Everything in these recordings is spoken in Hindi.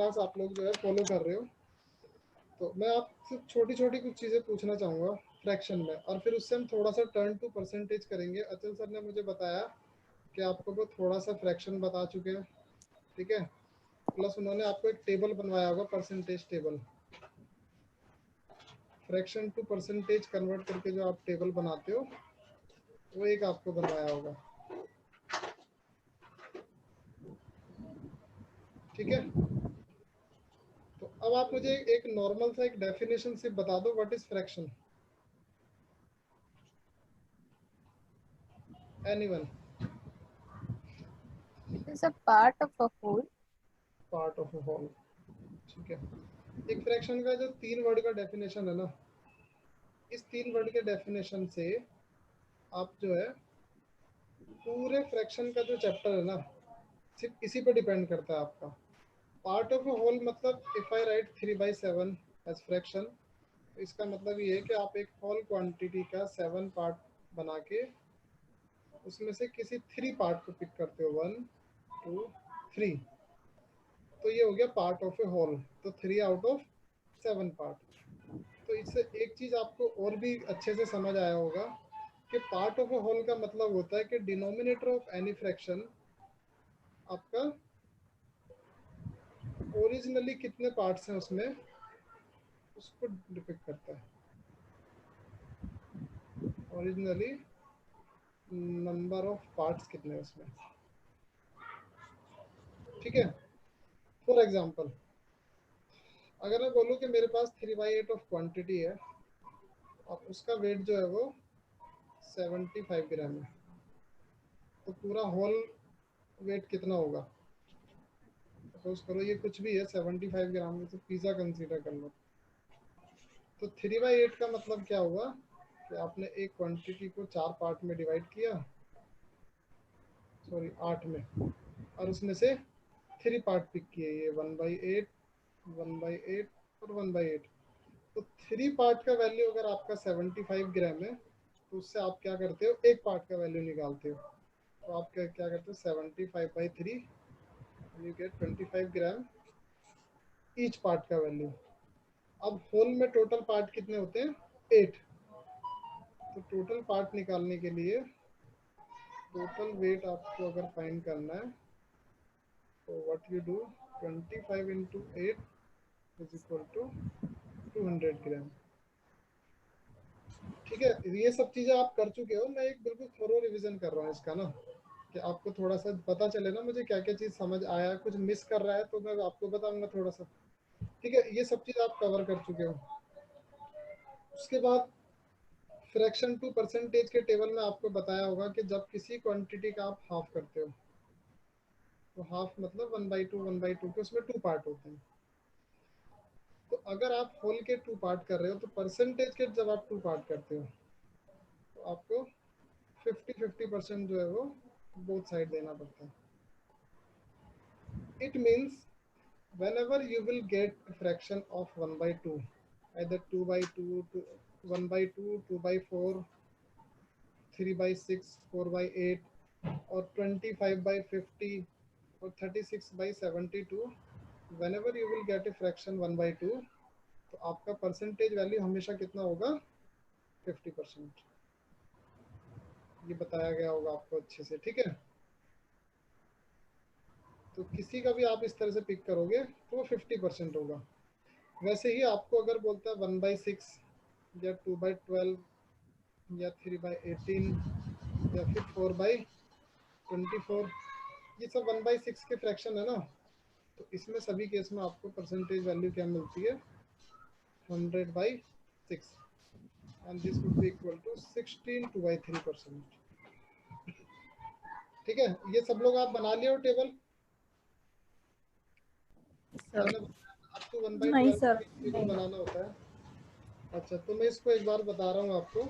क्लास आप लोग जो है फॉलो कर रहे हो, तो मैं आपसे छोटी छोटी कुछ चीज़ें पूछना चाहूँगा फ्रैक्शन में, और फिर उससे हम थोड़ा सा टर्न टू परसेंटेज करेंगे। अचल सर ने मुझे बताया कि आपको वो थोड़ा सा फ्रैक्शन बता चुके हैं, ठीक है, प्लस उन्होंने आपको एक टेबल बनवाया होगा, percentage table, fraction to percentage convert करके जो आप टेबल बनाते हो वो एक आपको बनवाया होगा, ठीक है। तो अब आप मुझे एक नॉर्मल सा एक डेफिनेशन से बता दो, what is fraction, anyone? It is a part of a whole. Part of a whole, ठीक है। एक फ्रैक्शन का जो 3 वर्ड का डेफिनेशन है ना, इस 3 वर्ड के डेफिनेशन से आप जो है पूरे फ्रैक्शन का जो चैप्टर है ना, सिर्फ इसी पे डिपेंड करता है आपका। पार्ट ऑफ अ होल मतलब if I write 3/7 as fraction, तो इसका मतलब ये है कि आप एक होल क्वांटिटी का 7 पार्ट बना के उसमें से किसी 3 पार्ट को पिक करते हो, 1 2 3, तो ये हो गया पार्ट ऑफ ए होल। तो 3 आउट ऑफ 7 पार्ट। तो इससे एक चीज आपको और भी अच्छे से समझ आया होगा कि पार्ट ऑफ ए होल का मतलब होता है कि डिनोमिनेटर ऑफ एनी फ्रैक्शन आपका ओरिजिनली कितने पार्ट्स हैं उसमें, उसको डिपिक्ट करता है। ओरिजिनली नंबर ऑफ पार्ट्स कितने हैं उसमें, ठीक है। फॉर एग्जाम्पल, अगर मैं बोलूँ कि मेरे पास 3/8 ऑफ क्वांटिटी है और उसका वेट जो है वो 75 ग्राम है, तो पूरा होल वेट कितना होगा? सपोज करो ये कुछ भी है 75 ग्राम में, तो पिज़्ज़ा कंसीडर कर लो। तो 3/8 का मतलब क्या हुआ कि आपने एक क्वांटिटी को 4 पार्ट में डिवाइड किया, सॉरी 8 में, और उसमें से 3 पार्ट पिक किए, ये 1/8 1/8 और 1/8। तो 3 पार्ट का वैल्यू अगर आपका 75 ग्राम है, तो उससे आप क्या करते हो, एक पार्ट का वैल्यू निकालते हो। तो आप क्या करते हो, 75/3, you get 25 gram each part का वैल्यू। अब होल में टोटल पार्ट कितने होते हैं, 8। तो टोटल पार्ट निकालने के लिए टोटल वेट आपको अगर फाइंड करना है, तो what you do, 25 into 8 is equal to 200 gram, ठीक है। ये सब चीज़ें आप कर चुके हो, मैं एक बिल्कुल थोरो रिवीजन कर रहा हूँ इसका ना, कि आपको थोड़ा सा पता चले ना मुझे क्या क्या चीज़ समझ आया, कुछ मिस कर रहा है तो मैं आपको बताऊंगा थोड़ा सा, ठीक है। ये सब चीज़ आप कवर कर चुके हो। उसके बाद फ्रैक्शन टू परसेंटेज के टेबल में आपको बताया होगा कि जब किसी क्वांटिटी का आप हाफ करते हो, तो हाफ मतलब 1/2 1/2 के उसमें 2 पार्ट होते हैं। तो अगर आप होल के 2 पार्ट कर रहे हो, तो परसेंटेज के जब आप 2 पार्ट करते हो, तो आपको 50-50% जो है वो बोथ साइड देना पड़ता है। It means whenever you will get a fraction of 1/2, either 2/2 to 1/2 2/4 3/6 4/8 or 25/50 or 36/72, whenever you will get a fraction 1/2, तो आपका परसेंटेज वैल्यू हमेशा कितना होगा, 50%। ये बताया गया होगा आपको अच्छे से, ठीक है। तो किसी का भी आप इस तरह से पिक करोगे तो वो 50% होगा। वैसे ही आपको अगर बोलता है 1/6 या 2/12 या 3/18 या फिर 4/24, ये सब 1/6 के फ्रैक्शन है ना, तो इसमें सभी केस में आपको परसेंटेज वैल्यू क्या मिलती है, 100/6, and this would be equal to 16 2/3%, ठीक है। ये सब लोग आप बना लिया हो टेबल, Sir. मैंने आपको नहीं 1/12 सर, टेबल नहीं। बनाना होता है। अच्छा, तो मैं इसको एक बार बता रहा हूँ आपको।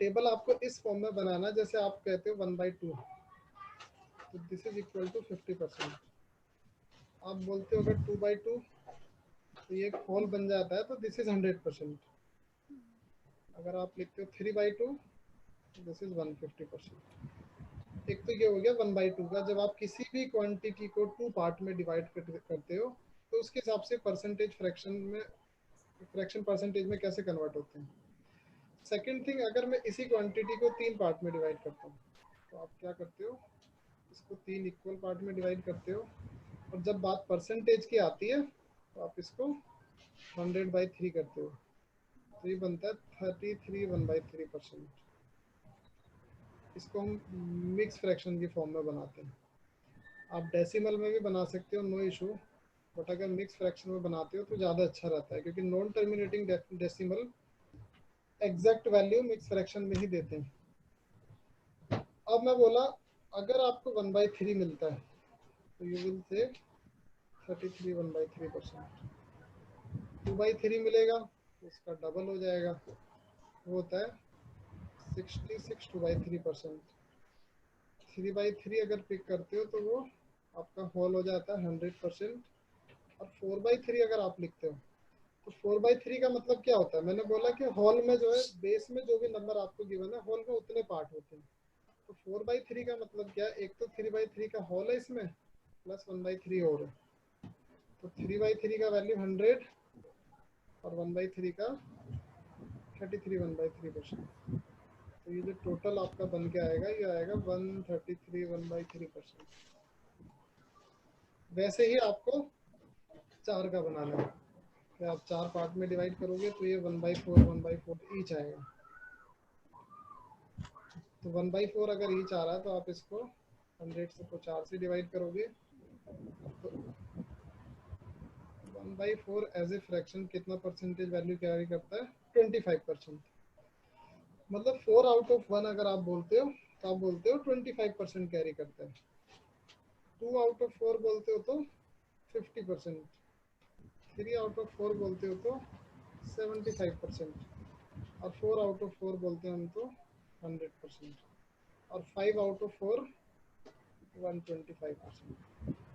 टेबल आपको इस फॉर्म में बनाना, जैसे आप कहते हो 1/2, तो दिस इज इक्वल टू 50%। आप बोलते हो अगर 2/2, तो ये एक होल बन जाता है, तो दिस इज 100%। अगर आप लिखते हो 3/2, दिस इज 150%। एक तो ये हो गया 1/2 का, जब आप किसी भी क्वांटिटी को 2 पार्ट में डिवाइड करते हो, तो उसके हिसाब से परसेंटेज फ्रैक्शन परसेंटेज में कैसे कन्वर्ट होते हैं। सेकंड थिंग, अगर मैं इसी क्वांटिटी को 3 पार्ट में डिवाइड करता हूँ तो आप क्या करते हो, इसको 3 इक्वल पार्ट में डिवाइड करते हो, और जब बात परसेंटेज की आती है तो आप इसको 100/3 करते हो, तो ये बनता है 33 1/3%। इसको हम मिक्स फ्रैक्शन की फॉर्म में बनाते हैं। आप डेसिमल में भी बना सकते हो, नो इशू, बट अगर मिक्स फ्रैक्शन में बनाते हो तो ज़्यादा अच्छा रहता है, क्योंकि non terminating decimal exact value mix fraction में ही देते हैं। अब मैं बोला अगर आपको 1/3 मिलता है तो यू विल से 33 1/3%। 2/3 मिलेगा तो इसका डबल हो जाएगा, वो होता है 66 2/3%। 3/3 अगर पिक करते हो तो वो आपका होल हो जाता है 100%। और 4/3 अगर आप लिखते हो तो 4/3 का मतलब क्या होता है, मैंने बोला कि होल में जो है बेस में जो भी नंबर आपको गिवन है होल में उतने पार्ट होते हैं। तो 4/3 का मतलब क्या है, एक तो 3/3 का होल है इसमें प्लस 1/3 और है, तो 3/3 का वैल्यू 100 और 1/3 का 33 1/3%। तो ये जो टोटल आपका बन के आएगा ये आएगा 133 1/3%। वैसे ही आपको 4 का बनाना है, कि आप 4 पार्ट में डिवाइड करोगे तो ये 1/4 1/4 ईच आएगा। तो 1/4 अगर ईच आ रहा है तो आप इसको 100 से को 4 से डिवाइड करोगे तो 1/4 एज ए फ्रैक्शन कितना परसेंटेज वैल्यू कैरी करता है, 25%। मतलब 4 आउट ऑफ 1 अगर आप बोलते हो तो आप बोलते हो 25% कैरी करता है। 2 आउट ऑफ 4 बोलते हो तो 50%। 3 आउट ऑफ 4 बोलते हो तो 75%। और 4 आउट ऑफ 4 बोलते हैं हम तो 100%। और 5 आउट ऑफ 4 125%।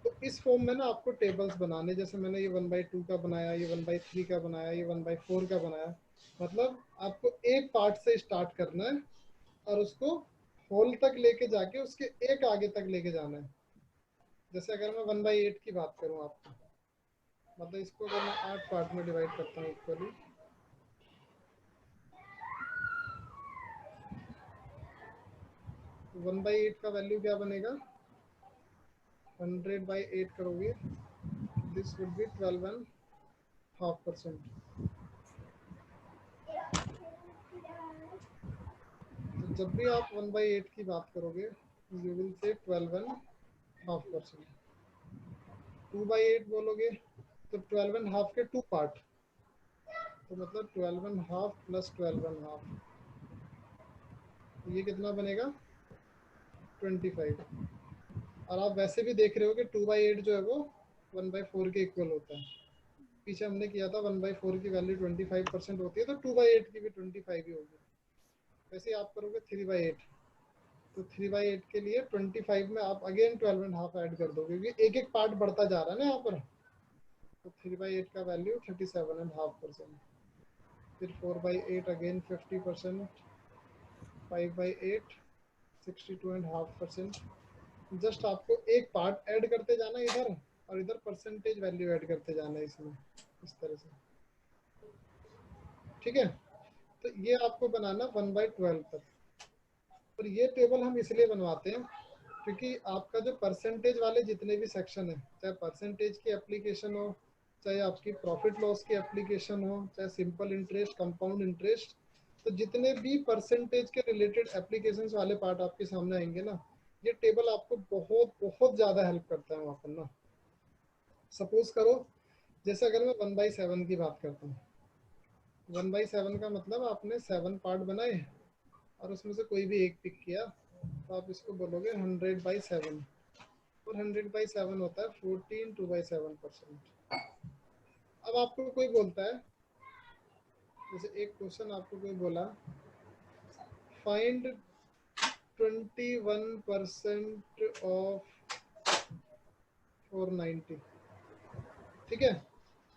तो इस फॉर्म में ना आपको टेबल्स बनाने, जैसे मैंने ये 1/2 का बनाया, ये 1/3 का बनाया, ये 1/4 का बनाया, मतलब आपको एक पार्ट से स्टार्ट करना है और उसको होल तक लेके जाके उसके एक आगे तक लेके जाना है। जैसे अगर मैं 1/8 की बात करूं आपको, मतलब इसको अगर मैं 8 पार्ट में डिवाइड करता हूँ इक्वली, तो 1/8 का वैल्यू क्या बनेगा, 100/8 करोगे, दिस वुड बी 12.5%। तो जब भी आप 1/8 की बात करोगे यू विल से 12.5%। 2/8 बोलोगे तो 12.5 के 2 पार्ट, तो मतलब 12.5 प्लस 12.5, ये कितना बनेगा 25। और आप वैसे भी देख रहे हो कि 2/8 जो है वो 1/4 के इक्वल होता है। पीछे हमने किया था 1/4 की वैल्यू 25% होती है, तो 2/8 की भी 25 ही होगी। वैसे आप करोगे 3/8, तो 3/8 के लिए 25 में आप अगेन 12.5 ऐड कर दोगे, क्योंकि एक एक पार्ट बढ़ता जा रहा है ना यहाँ पर। तो 3/8 का वैल्यू 37.5%। फिर 4/8 अगेन 50%, 5/8 62.5%। जस्ट आपको एक पार्ट ऐड करते जाना है इधर, और इधर परसेंटेज वैल्यू ऐड करते जाना है इसमें, इस तरह से। ठीक है, तो ये आपको बनाना 1/12 तक। और ये टेबल हम इसलिए बनवाते हैं क्योंकि आपका जो परसेंटेज वाले जितने भी सेक्शन है, चाहे परसेंटेज की एप्लीकेशन हो, चाहे आपकी प्रॉफिट लॉस की एप्लीकेशन हो, चाहे सिंपल इंटरेस्ट, कंपाउंड इंटरेस्ट, तो जितने भी परसेंटेज के रिलेटेड एप्लीकेशंस वाले पार्ट आपके सामने आएंगे ना, ये टेबल आपको बहुत बहुत ज़्यादा हेल्प करता है वहाँ पर ना। सपोज करो जैसे अगर मैं 1/7 की बात करता हूँ, 1/7 का मतलब आपने 7 पार्ट बनाए और उसमें से कोई भी एक पिक किया, तो आप इसको बोलोगे 100/7। और 100/7 होता है 14 2/7%। अब आपको कोई बोलता है, जैसे एक क्वेश्चन आपको कोई बोला, फाइंड 21% ऑफ 490। ठीक है,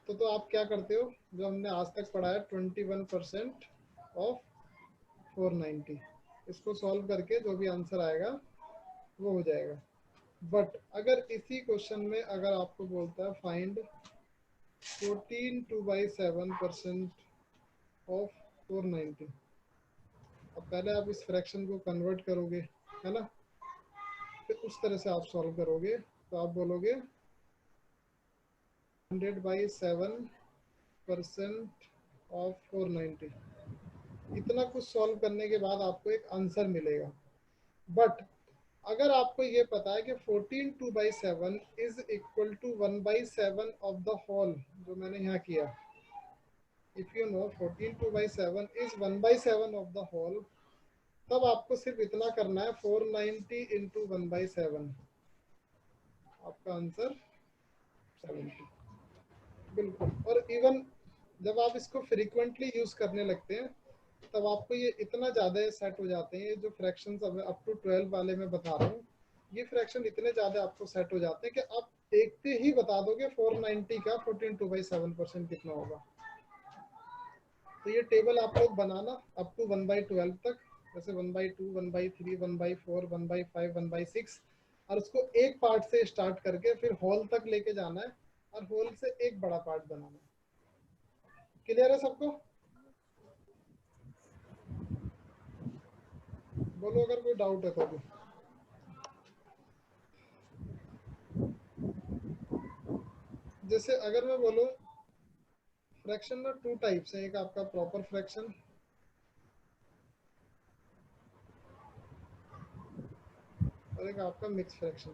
तो आप क्या करते हो, जो हमने आज तक पढ़ा है 21% ऑफ 490, इसको सॉल्व करके जो भी आंसर आएगा वो हो जाएगा। बट अगर इसी क्वेश्चन में अगर आपको बोलता है फाइंड 14 2/7% ऑफ 490। अब पहले आप इस फ्रैक्शन को कन्वर्ट करोगे, है ना, फिर उस तरह से आप सॉल्व करोगे। तो आप बोलोगे 100/7% ऑफ 490। इतना कुछ सॉल्व करने के बाद आपको एक आंसर मिलेगा। बट अगर आपको ये पता है कि 14 2/7 is equal to 1/7 of the whole, जो मैंने यहाँ किया, if you know 14 2/7 is 1/7 of the whole, तब आपको सिर्फ इतना करना है 490 इंटू 1/7, आपका आंसर 70। बिल्कुल। और इवन जब आप इसको फ्रीक्वेंटली यूज करने लगते हैं तब आपको ये इतना ज़्यादा सेट हो जाते हैं। ये जो फ्रैक्शंस अप टू 12 वाले में बता रहा हूँ, ये फ्रैक्शन इतने ज़्यादा आपको सेट हो जाते हैं कि आप देखते ही बता दोगे 490 का 14 2/7% कितना होगा। तो ये टेबल आप लोग बनाना अप टू 1/12 तक, जैसे 1/2 1/3 1/4 1/5 1/6, और उसको एक पार्ट से स्टार्ट करके फिर होल तक लेके जाना है और होल से एक बड़ा पार्ट बनाना है। क्लियर है सबको? बोलो अगर कोई डाउट है तो अभी। जैसे अगर मैं बोलूं फ्रैक्शन में टू टाइप्स है, एक आपका प्रॉपर फ्रैक्शन और एक आपका मिक्स फ्रैक्शन।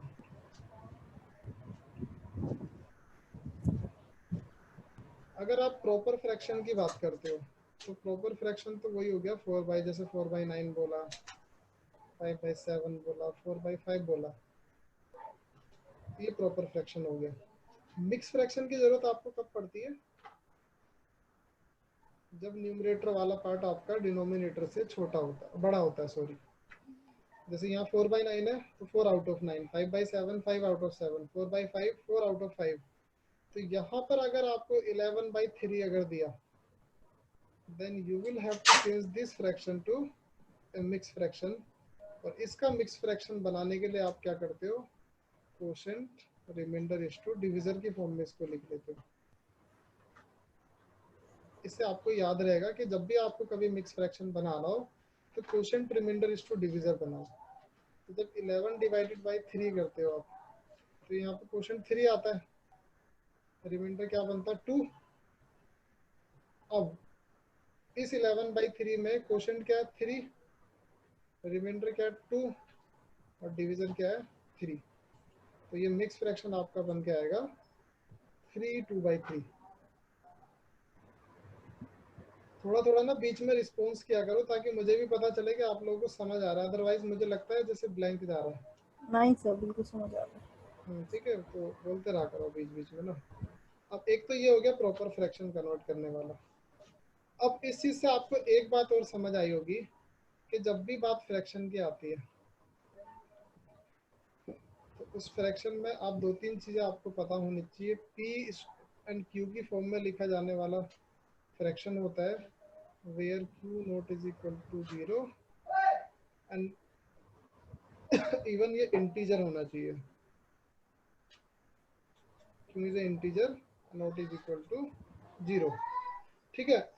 अगर आप प्रॉपर फ्रैक्शन की बात करते हो तो प्रॉपर फ्रैक्शन तो वही हो गया 4/, जैसे 4/9 बोला, 5/7 बोला, 4/5 बोला, ये प्रॉपर फ्रैक्शन हो गया। मिक्स फ्रैक्शन की जरूरत आपको कब पड़ती है? जब न्यूमरेटर वाला पार्ट आपका डिनोमिनेटर से छोटा होता है, बड़ा होता है, सॉरी। जैसे यहाँ 4/9 है तो 4 out of 9, 5/7 5 out of 7, 4/5 4 out of 5। तो यहाँ पर अगर आपको 11/3 अगर दिया, then you will have to change this fraction to a mixed fraction। और इसका मिक्स फ्रैक्शन बनाने के लिए आप क्या करते हो, quotient remainder is to divisor की फॉर्म में इसको लिख लेते हो। इससे आपको याद रहेगा कि जब भी आपको कभी मिक्स फ्रैक्शन बनाना हो तो quotient remainder is to divisor बनाओ। तो जब 11/3 करते हो आप, तो यहाँ पे कोशेंट 3 आता है, रिमाइंडर क्या बनता है 2। अब इस 11/3 में कोशेंट क्या है 3, रिमाइंडर क्या है 2, और डिवीजर क्या है 3। तो ये मिक्स फ्रैक्शन आपका बन के आएगा 3 2/3। थोड़ा थोड़ा ना बीच में रिस्पॉन्स किया करो ताकि मुझे भी पता चले कि आप लोगों को समझ आ रहा है, अदरवाइज मुझे लगता है जैसे ब्लैंक जा रहा है। नहीं सर, बिल्कुल समझ आ रहा है। ठीक है, तो बोलते रहा करो बीच बीच में ना। अब एक तो ये हो गया प्रॉपर फ्रैक्शन कन्वर्ट करने वाला। अब इस चीज से आपको एक बात और समझ आई होगी कि जब भी बात फ्रैक्शन की आती है तो उस फ्रैक्शन में आप दो तीन चीजें आपको पता होनी चाहिए। पी एंड क्यू की फॉर्म में लिखा जाने वाला फ्रैक्शन होता है where q not is equal to 0 and even ये इंटीजर होना चाहिए। Q is integer not is equal to 0। ठीक है,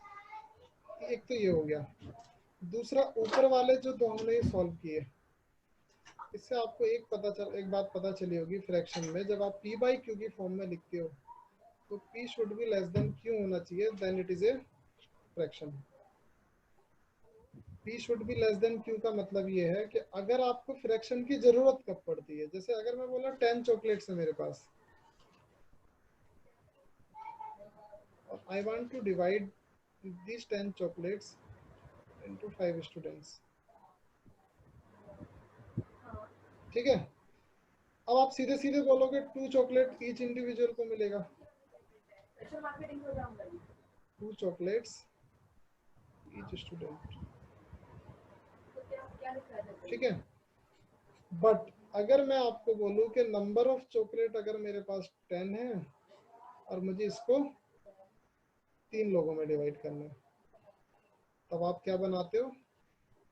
एक तो ये हो गया। दूसरा ऊपर वाले जो दो हमने सॉल्व किए, इससे आपको एक बात पता चली होगी फ्रैक्शन में, जब आप p बाई क्यू की फॉर्म में लिखते हो तो p should be less than q होना चाहिए, then it is a fraction. p should be less than q का मतलब ये है कि अगर आपको फ्रैक्शन की जरूरत कब पड़ती है, जैसे अगर मैं बोला 10 चॉकलेट्स है मेरे पास और I want to divide these 10 chocolates into 5 students। ठीक है, अब आप सीधे सीधे बोलोगे 2 चॉकलेट ईच इंडिविजुअल को मिलेगा, 2 चॉकलेट्स ईच स्टूडेंट। ठीक है, बट अगर मैं आपको बोलूं कि नंबर ऑफ चॉकलेट अगर मेरे पास 10 है और मुझे इसको 3 लोगों में डिवाइड करना है, तब आप क्या बनाते हो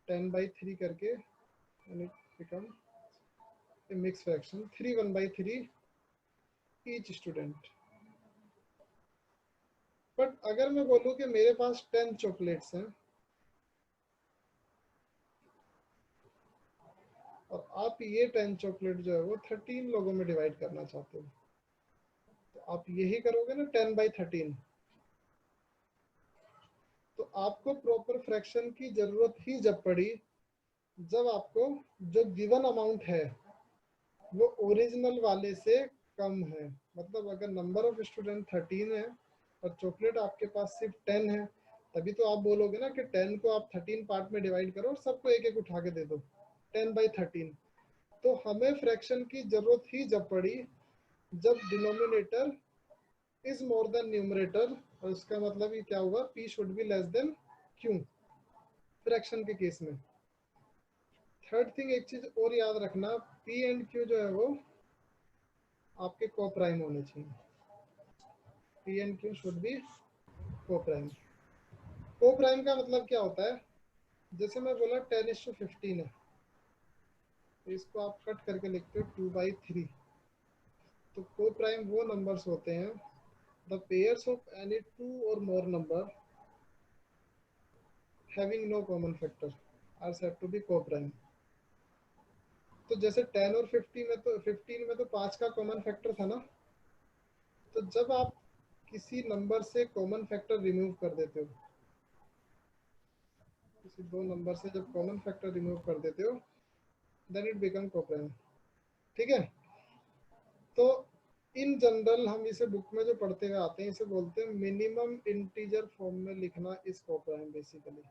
10/3 करके, and it become a mixed fraction 3 1/3 each student। But अगर मैं बोलूँ कि मेरे पास 10 चॉकलेट्स हैं और आप ये 10 चॉकलेट जो है वो 13 लोगों में डिवाइड करना चाहते हो, तो आप यही करोगे ना 10/13। तो आपको प्रॉपर फ्रैक्शन की जरूरत ही जब पड़ी जब आपको जो गिवन अमाउंट है वो ओरिजिनल वाले से कम है। मतलब अगर नंबर ऑफ स्टूडेंट 13 है और चॉकलेट आपके पास सिर्फ 10 है, तभी तो आप बोलोगे ना कि 10 को आप 13 पार्ट में डिवाइड करो और सबको एक एक उठा के दे दो, 10/13। तो हमें फ्रैक्शन की जरूरत ही जब पड़ी जब denominator is more than numerator, और इसका मतलब ये क्या हुआ, p should be less than q fraction के केस में। थर्ड थिंग, एक चीज और याद रखना, p एंड q जो है वो आपके को प्राइम होने चाहिए। p and q should be को प्राइम। को प्राइम का मतलब क्या होता है, जैसे मैं बोला 10:15 है, तो इसको आप कट करके लिखते हो 2/3। तो को प्राइम वो नंबर्स होते हैं the pairs of any two or more number having no common factor are said to be coprime. तो जैसे 10 और 15 में तो 5 का कॉमन फैक्टर था ना, तो जब आप किसी नंबर से कॉमन फैक्टर रिमूव कर देते हो, किसी दो नंबर से जब कॉमन फैक्टर रिमूव कर देते हो, देन इट बिकम कोप्राइम। ठीक है, तो इन जनरल हम इसे बुक में जो पढ़ते हुए आते हैं इसे बोलते हैं मिनिमम इंटीजर फॉर्म में लिखना इस कोप्राइम बेसिकली।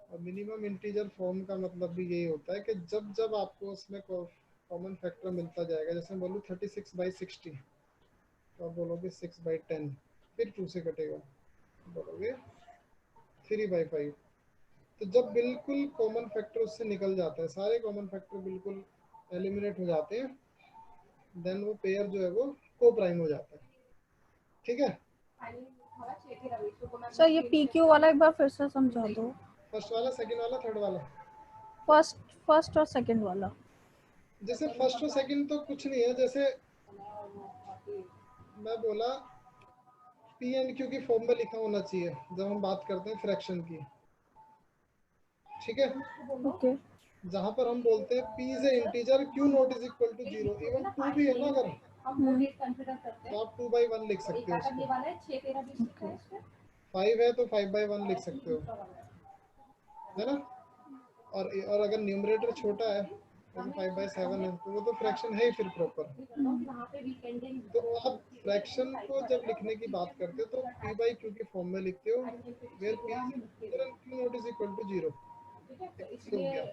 और मिनिमम इंटीजर फॉर्म का मतलब भी यही होता है कि जब जब आपको उसमें कॉमन फैक्टर मिलता जाएगा, जैसे मैं बोलूँ 36/60, तो आप बोलोगे 6/10, फिर 2 से कटेगा, बोलोगे 3/5। तो जब बिल्कुल कॉमन फैक्टर उससे निकल जाता है, सारे कॉमन फैक्टर बिल्कुल एलिमिनेट हो जाते हैं, देन वो पेयर जो है वो को प्राइम हो जाता है। ठीक है, सर ये पी क्यू वाला एक बार फिर से समझा दो। फर्स्ट वाला, सेकंड वाला, थर्ड वाला। फर्स्ट और सेकंड वाला। जैसे फर्स्ट और सेकंड तो कुछ नहीं है, जैसे मैं बोला पी एंड क्यू की फॉर्म में लिखा होना चाहिए जब हम बात करते हैं फ्रैक्शन की। ठीक है, ओके। जहां पर हम बोलते हैं p is a integer, q not is equal to 0, even 2 भी है ना अगर, तो आप 2/1 लिख सकते हो उसको। 5 है तो 5/1 लिख सकते हो, है ना। और अगर न्यूमरेटर छोटा है जैसे 5/7 है, तो वो तो फ्रैक्शन है ही फिर प्रॉपर। तो आप फ्रैक्शन को जब लिखने की बात करते हो तो p/q की फॉर्म में लिखते हो, where p is integer and q not is equal to 0। हो गया।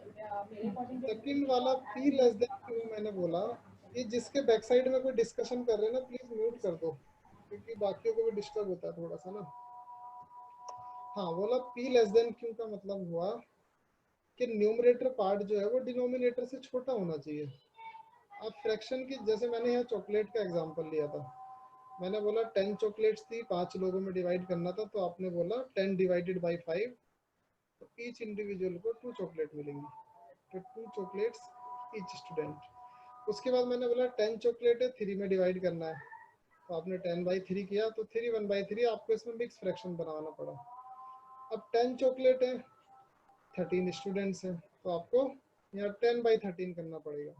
सेकंड वाला p लेस देन q, मैंने बोला ये जिसके बैक साइड में कोई डिस्कशन कर रहे हैं ना, प्लीज म्यूट कर दो, क्योंकि बाकियों को भी डिस्टर्ब होता है थोड़ा सा ना। हाँ, बोला p लेस देन q का मतलब हुआ कि न्यूमरेटर पार्ट जो है वो डिनोमिनेटर से छोटा होना चाहिए। अब फ्रैक्शन की, जैसे मैंने यहाँ चॉकलेट का एग्जांपल लिया था, मैंने बोला 10 चॉकलेट्स थी, 5 लोगों में डिवाइड करना था, तो आपने बोला 10 डिवाइडेड बाई 5, तो ईच इंडिविजुअल को 2 चॉकलेट मिलेंगी, तो 2 चॉकलेट्स ईच स्टूडेंट। उसके बाद मैंने बोला 10 चॉकलेट है, 3 में डिवाइड करना है, तो आपने 10/3 किया, तो 3 1/3, आपको इसमें मिक्स फ्रैक्शन बनाना पड़ा। अब 10 चॉकलेट है, 13 स्टूडेंट्स हैं, तो आपको यहाँ 10/13 करना पड़ेगा।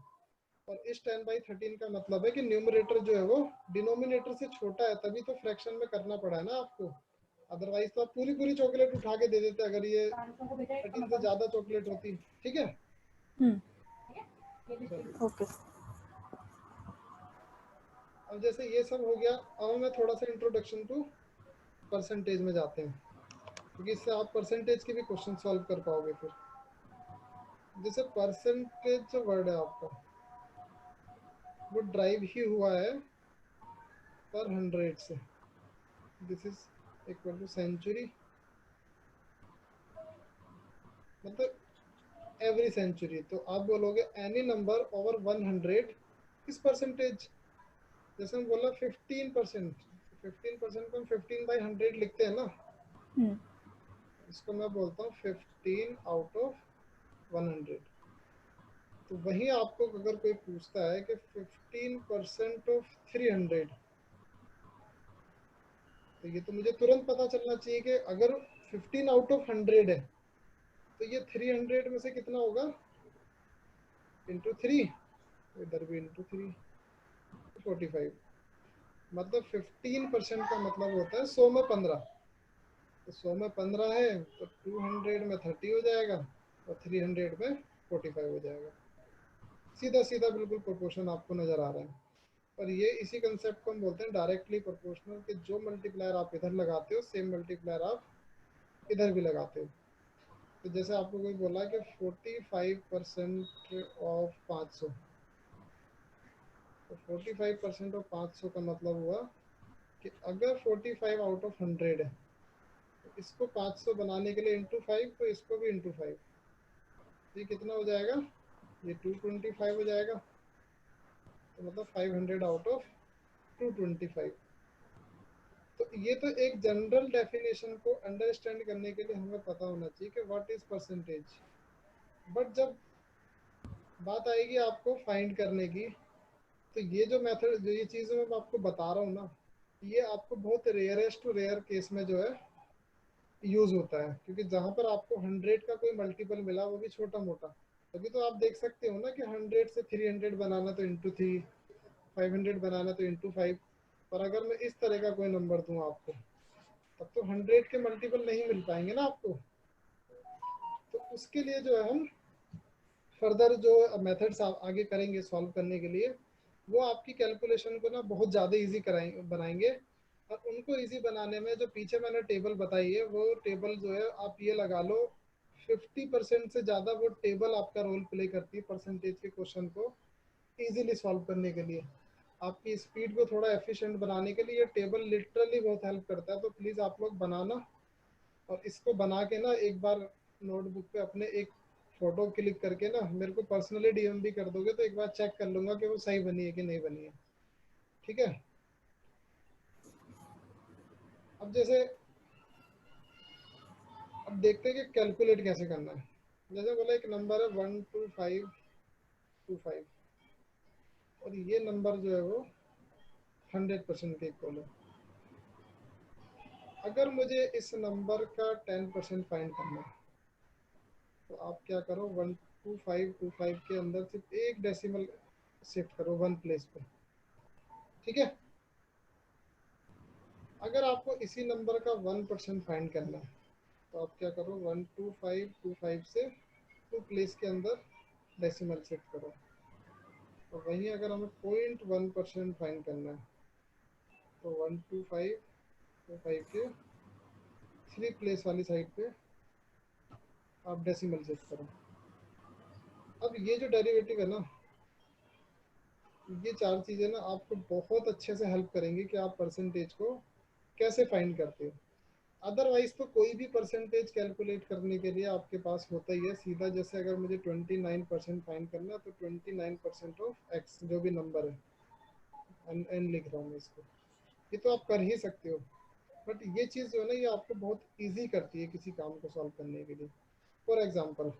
और इस 10/13 का मतलब है कि न्यूमरेटर जो है वो डिनोमिनेटर से छोटा है, तभी तो फ्रैक्शन में करना पड़ा है ना आपको। अदरवाइज तो आप पूरी पूरी चॉकलेट उठा के दे देते अगर ये 13 से ज्यादा चॉकलेट होती। ठीक है, ओके। अब जैसे ये सब हो गया, अब मैं थोड़ा सा इंट्रोडक्शन टू परसेंटेज में जाते हैं, क्योंकि इससे आप परसेंटेज के भी क्वेश्चन सॉल्व कर पाओगे फिर। जैसे परसेंटेज जो वर्ड है आपका वो ड्राइव ही हुआ है पर 100 से। This is equal to century, मतलब एवरी सेंचुरी। तो आप बोलोगे एनी नंबर ओवर 100 इस परसेंटेज। जैसे हम बोला 15%, 15% को हम 15/100 लिखते हैं ना, इसको मैं बोलता हूँ 15 आउट ऑफ 100। तो वहीं आपको अगर कोई पूछता है कि 15% ऑफ 300, तो ये तो मुझे तुरंत पता चलना चाहिए कि अगर 15 आउट ऑफ 100 है तो ये 300 में से कितना होगा, इंटू 3, इधर भी इंटू 3, 45। मतलब 15% का मतलब होता है 100 में 15। तो 100 में 15 है तो 200 में 30 हो जाएगा और 300 में 45 हो जाएगा। सीधा सीधा बिल्कुल प्रोपोर्शन आपको नजर आ रहा है। और ये इसी कंसेप्ट को हम बोलते हैं डायरेक्टली प्रोपोर्शनल, कि जो मल्टीप्लायर आप इधर लगाते हो सेम मल्टीप्लायर आप इधर भी लगाते हो। तो जैसे आपको कोई बोला कि 45% ऑफ 500, तो 45% ऑफ 500 का मतलब हुआ कि अगर 45 आउट ऑफ 100 है तो इसको 500 बनाने के लिए इंटू 5, तो इसको भी इंटू 5। ये कितना हो जाएगा, ये 225 हो जाएगा। तो मतलब 500 आउट ऑफ 225। तो ये तो एक जनरल डेफिनेशन को अंडरस्टैंड करने के लिए हमें पता होना चाहिए कि व्हाट इज परसेंटेज। बट जब बात आएगी आपको फाइंड करने की, तो ये जो मेथड, जो ये चीज़ मैं आपको बता रहा हूँ ना, ये आपको बहुत रेयरेस्ट टू रेयर केस में जो है यूज होता है। क्योंकि जहाँ पर आपको 100 का कोई मल्टीपल मिला वो भी छोटा मोटा, तभी तो आप देख सकते हो ना कि 100 से 300 बनाना तो इंटू 3, 500 बनाना तो इंटू 5। पर अगर मैं इस तरह का कोई नंबर दूँ आपको, तब तो 100 के मल्टीपल नहीं मिल पाएंगे ना आपको। तो उसके लिए जो है हम फर्दर जो मेथड्स आगे करेंगे सॉल्व करने के लिए, वो आपकी कैलकुलेशन को ना बहुत ज़्यादा इजी कराएंगे, बनाएंगे। और उनको इजी बनाने में जो पीछे मैंने टेबल बताई है, वो टेबल जो है आप ये लगा लो 50% से ज़्यादा वो टेबल आपका रोल प्ले करती है परसेंटेज के क्वेश्चन को इजीली सॉल्व करने के लिए। आपकी स्पीड को थोड़ा एफिशिएंट बनाने के लिए ये टेबल लिटरली बहुत हेल्प करता है। तो प्लीज़ आप लोग बनाना, और इसको बना के ना एक बार नोटबुक पे अपने एक फोटो क्लिक करके ना मेरे को पर्सनली डीएम भी कर दोगे, तो एक बार चेक कर लूंगा कि वो सही बनी है कि नहीं बनी है। ठीक है। अब जैसे अब देखते हैं कि कैलकुलेट कैसे करना है। जैसे बोला एक नंबर है 12525, और ये नंबर जो है वो 100% के इक्वल है। अगर मुझे इस नंबर का 10% फाइंड करना है, तो आप क्या करो, 12525 के अंदर सिर्फ एक डेसिमल शिफ्ट करो 1 प्लेस पे। ठीक है। अगर आपको इसी नंबर का 1% फाइंड करना है, तो आप क्या करो, 12525 से 2 प्लेस के अंदर डेसिमल शिफ्ट करो। और वहीं अगर हमें 0.1% फाइंड करना है, तो 12525 के 3 प्लेस वाली साइड पे आप डेसिमल शिफ्ट करो। अब ये जो डेरिवेटिव है ना, ये चार चीज़ें ना आपको बहुत अच्छे से हेल्प करेंगी कि आप परसेंटेज को कैसे फाइंड करते हो। अदरवाइज तो कोई भी परसेंटेज कैलकुलेट करने के लिए आपके पास होता ही है सीधा। जैसे अगर मुझे 29% फाइंड करना है, तो 29% ऑफ एक्स जो भी नंबर है, एन लिख रहा हूँ मैं इसको, ये तो आप कर ही सकते हो। बट ये चीज़ जो है ना, ये आपको बहुत ईजी करती है किसी काम को सॉल्व करने के लिए। फॉर एग्जाम्पल,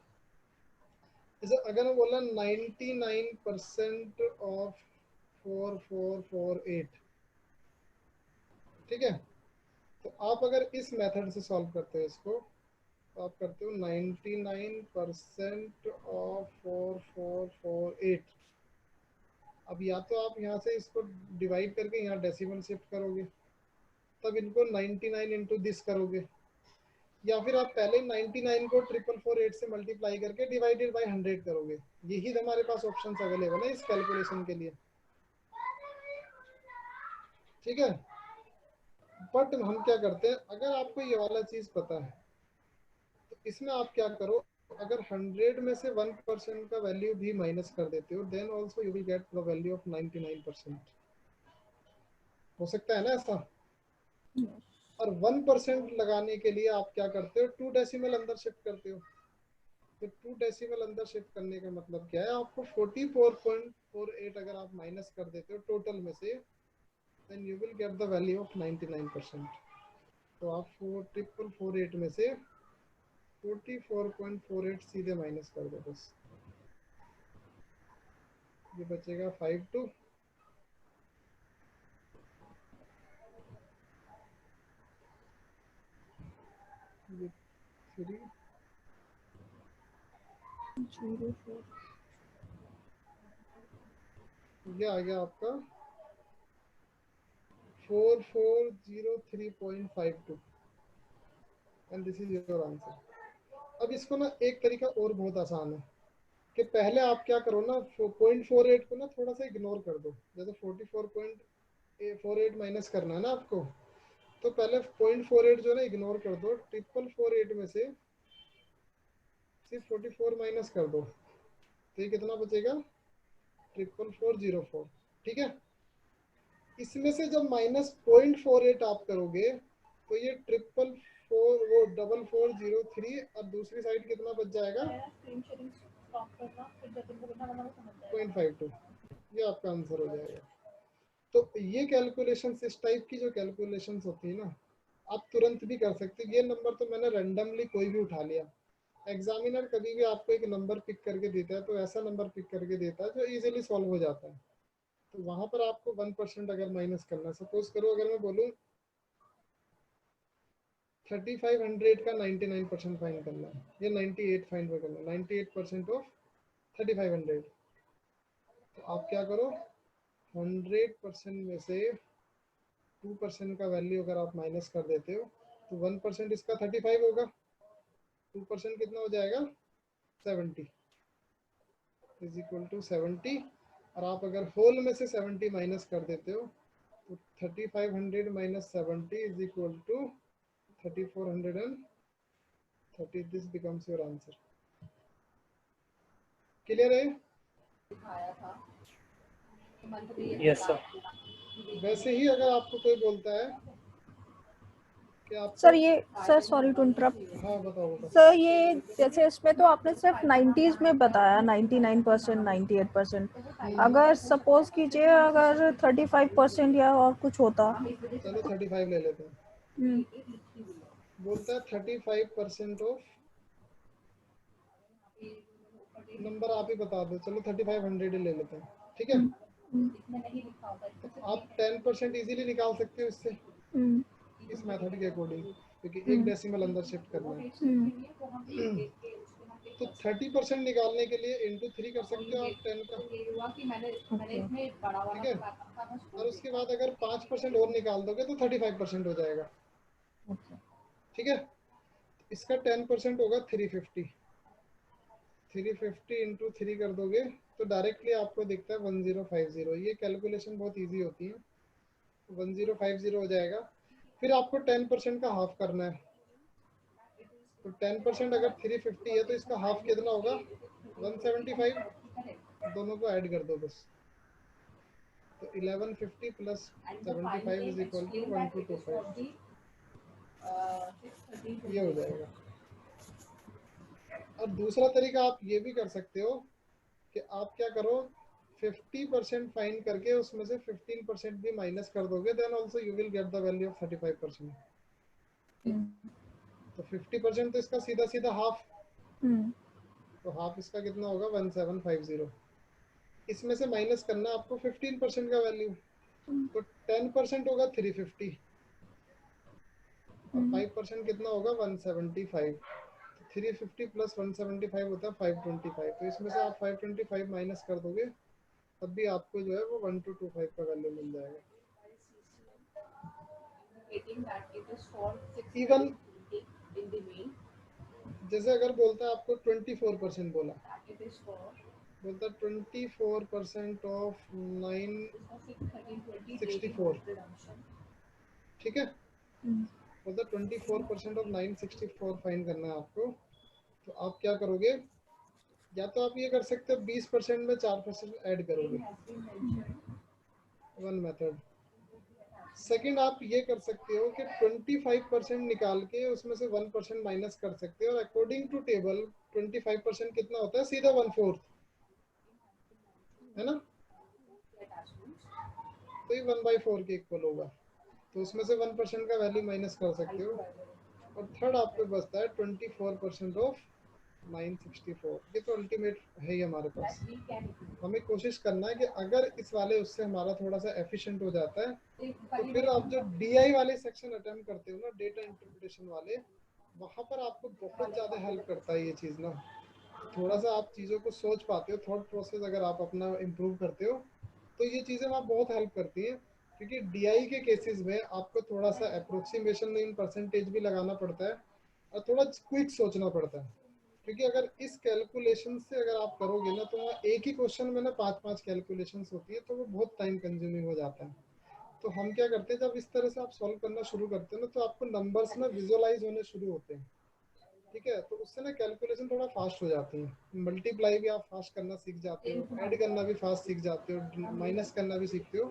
जैसे अगर मैं बोला 99% ऑफ 4448, ठीक है, तो आप अगर इस मेथड से सॉल्व करते हो इसको, तो आप करते हो 99% ऑफ 4448। अब या तो आप यहाँ से इसको डिवाइड करके यहाँ डेसिमल शिफ्ट करोगे, तब इनको 99 इंटू दिस करोगे, या फिर आप पहले 99 को 4448 से मल्टीप्लाई करके डिवाइडेड बाय 100 करोगे। यही हमारे पास ऑप्शन अवेलेबल है इस कैलकुलेशन के लिए। ठीक है। बट हम क्या करते हैं, अगर आपको ये वाला चीज़ पता है, तो इसमें आप क्या करो, अगर 100 में से 1% का वैल्यू भी माइनस कर देते हो, then also you will get the value of 99%। हो सकता है ना ऐसा। और 1% लगाने के लिए आप क्या करते हो, 2 डेसिमल अंदर शिफ्ट करते हो। तो 2 डेसिमल अंदर शिफ्ट करने का मतलब क्या है, आपको 44.48 अगर आप माइनस कर देते हो टोटल में से, then you will get the value of 99%। तो आप 4448 में से 44.48 सीधे माइनस कर दो बस। ये बचेगा 52। ये 3 04 ये आ गया आपका 4403.52 and this is your answer. अब इसको ना एक तरीका और बहुत आसान है कि पहले आप क्या करो ना 0.48 को ना थोड़ा सा इग्नोर कर दो। जैसे 44.48 माइनस करना है ना आपको, तो पहले 0.48 जो है ना इग्नोर कर दो। 448 में से सिर्फ 44 माइनस कर दो, तो ये कितना बचेगा 44404। ठीक है, इसमें से जब -0.48 आप करोगे तो ये 44403 और दूसरी साइड कितना बच जाएगा 0.52। ये आपका आंसर हो जाएगा। तो ये कैलकुलेशन, इस टाइप की जो कैलकुलेशंस होती है ना, आप तुरंत भी कर सकते हैं। ये नंबर तो मैंने रैंडमली कोई भी उठा लिया। एग्जामिनर कभी भी आपको एक नंबर पिक करके देता है तो ऐसा नंबर पिक करके देता है जो इजीली सॉल्व हो जाता है। तो वहां पर आपको 1% अगर माइनस करना है, सपोज करो अगर मैं बोलूँ 3500 का 99% फाइन करना है, ये 98 फाइन करना है, 98% ऑफ 3500। तो आप क्या करो 100% में से 2% का वैल्यू अगर आप माइनस कर देते हो तो 1% इसका 35 होगा, 2% कितना हो जाएगा 70 इज इक्वल टू 70। और आप अगर होल में से 70 माइनस कर देते हो तो 3500 minus 70 is equal to 3430। This becomes your answer. Clear है? Yes sir. वैसे ही अगर आपको कोई बोलता है कि आपको सर ये सर सॉरी टू इंटरप्ट हाँ बताओ बताओ। सर, ये जैसे इसमें तो आपने सिर्फ 90s में बताया 99%, 98%। अगर सपोज कीजिए अगर 35% या और कुछ होता। चलो 35 ले लेते हैं। बोलता है 35% ऑफ नंबर आप ही बता दो, चलो 3500 ही ले लेते हैं। ठीक है, तो आप 10% इजीली निकाल सकते हो इससे, इस मेथड के अकॉर्डिंग, क्योंकि एक डेसिमल अंदर शिफ्ट करना है। तो 30% निकालने के लिए इंटू 3 कर सकते हो आप 10 का। ठीक है, और उसके बाद अगर 5% और निकाल दोगे तो 35% हो जाएगा। ठीक है, इसका 10% होगा 350। 350 इंटू 3 कर दोगे तो डायरेक्टली आपको दिखता है 1050। ये कैलकुलेशन बहुत इजी होती है। 1050 हो जाएगा। फिर आपको 10% का हाफ करना है। तो 10% अगर 350 है तो इसका हाफ कितना होगा 175। दोनों को ऐड कर दो बस। तो 1150 प्लस 75 इज इक्वल टू 1225। ये हो जाएगा। और दूसरा तरीका आप ये भी कर सकते हो कि आप क्या करो 50% फाइन करके उसमें से 15% भी माइनस कर दोगे, then also you will get the value of 35%। तो 50% तो इसका सीधा सीधा हाफ, तो हाफ इसका कितना होगा 1750। इसमें से माइनस करना आपको 15% का वैल्यू, तो 10% होगा 350 और 5% कितना होगा 175। 350 प्लस 175 होता है 525। तो इसमें से आप 525 माइनस कर दोगे तब भी आपको जो है वो 1225 का वैल्यू मिल जाएगा। इवन जैसे अगर बोलता है आपको 24% बोला, बोलता 24% ऑफ 964। ठीक है, बोलता 24% ऑफ 964 फाइन करना है आपको। तो आप क्या करोगे, या तो आप ये कर सकते हो 20% में 4% ऐड करोगे, वन मेथड। सेकंड आप ये कर सकते हो कि 25% निकाल के उसमें से 1% माइनस कर सकते हो, और अकॉर्डिंग टू टेबल 25% कितना होता है सीधा 1/4 है ना, तो ये 1/4 के इक्वल होगा। तो उसमें से 1% का वैल्यू माइनस कर सकते हो। और थर्ड आपको बचता है 24% ऑफ 964। ये तो अल्टीमेट है ही हमारे पास। हमें कोशिश करना है कि अगर इस वाले उससे हमारा थोड़ा सा एफिशिएंट हो जाता है तो फिर आप जो DI वाले सेक्शन अटेम्प्ट करते हो ना, डेटा इंटरप्रिटेशन वाले, वहाँ पर आपको बहुत ज़्यादा हेल्प करता है ये चीज़ ना। थोड़ा सा आप चीज़ों को सोच पाते हो, थॉट प्रोसेस अगर आप अपना इम्प्रूव करते हो तो ये चीज़ें वहाँ बहुत हेल्प करती हैं। क्योंकि डीआई के केसेस में आपको थोड़ा सा अप्रोक्सीमेशन इन परसेंटेज भी लगाना पड़ता है और थोड़ा क्विक सोचना पड़ता है। क्योंकि अगर इस कैलकुलेशन से अगर आप करोगे ना तो वहाँ एक ही क्वेश्चन में ना 5-5 कैलकुलेशंस होती है, तो वो बहुत टाइम कंज्यूमिंग हो जाता है। तो हम क्या करते हैं, जब इस तरह से आप सॉल्व करना शुरू करते हैं ना तो आपको नंबर्स ना विजुअलाइज होने शुरू होते हैं। ठीक है, तो उससे ना कैलकुलेशन थोड़ा फास्ट हो जाती है। मल्टीप्लाई भी आप फास्ट करना सीख जाते हो, ऐड करना भी फास्ट सीख जाते हो, माइनस करना भी सीखते हो।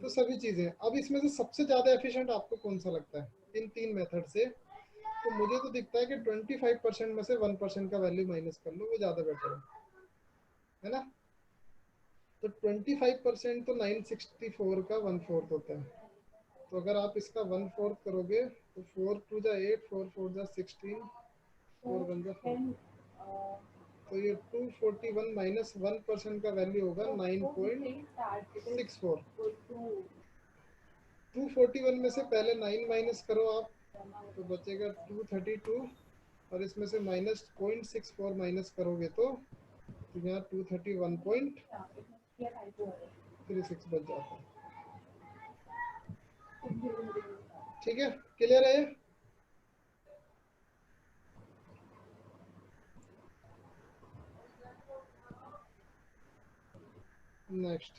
तो सभी चीजें। अब इसमें से सबसे ज्यादा एफिशिएंट आपको कौन सा लगता है इन तीन मेथड से? तो मुझे तो दिखता है कि 25% में से 1% का वैल्यू माइनस कर लो, वो ज्यादा बेटर है ना। तो 25% तो 964 का 1/4 होता है। तो अगर आप इसका 1/4 करोगे तो 4 टू जा 8, 4 4 जा 16, 4 1 जा 4। तो ये 241 माइनस 1% का वैल्यू होगा 9.64। 241 में से पहले 9 माइनस करो आप, तो बचेगा 232, और इसमें से माइनस 0.64 माइनस करोगे तो यहाँ 231.36 बच जाता है। ठीक है, क्लियर है? नेक्स्ट,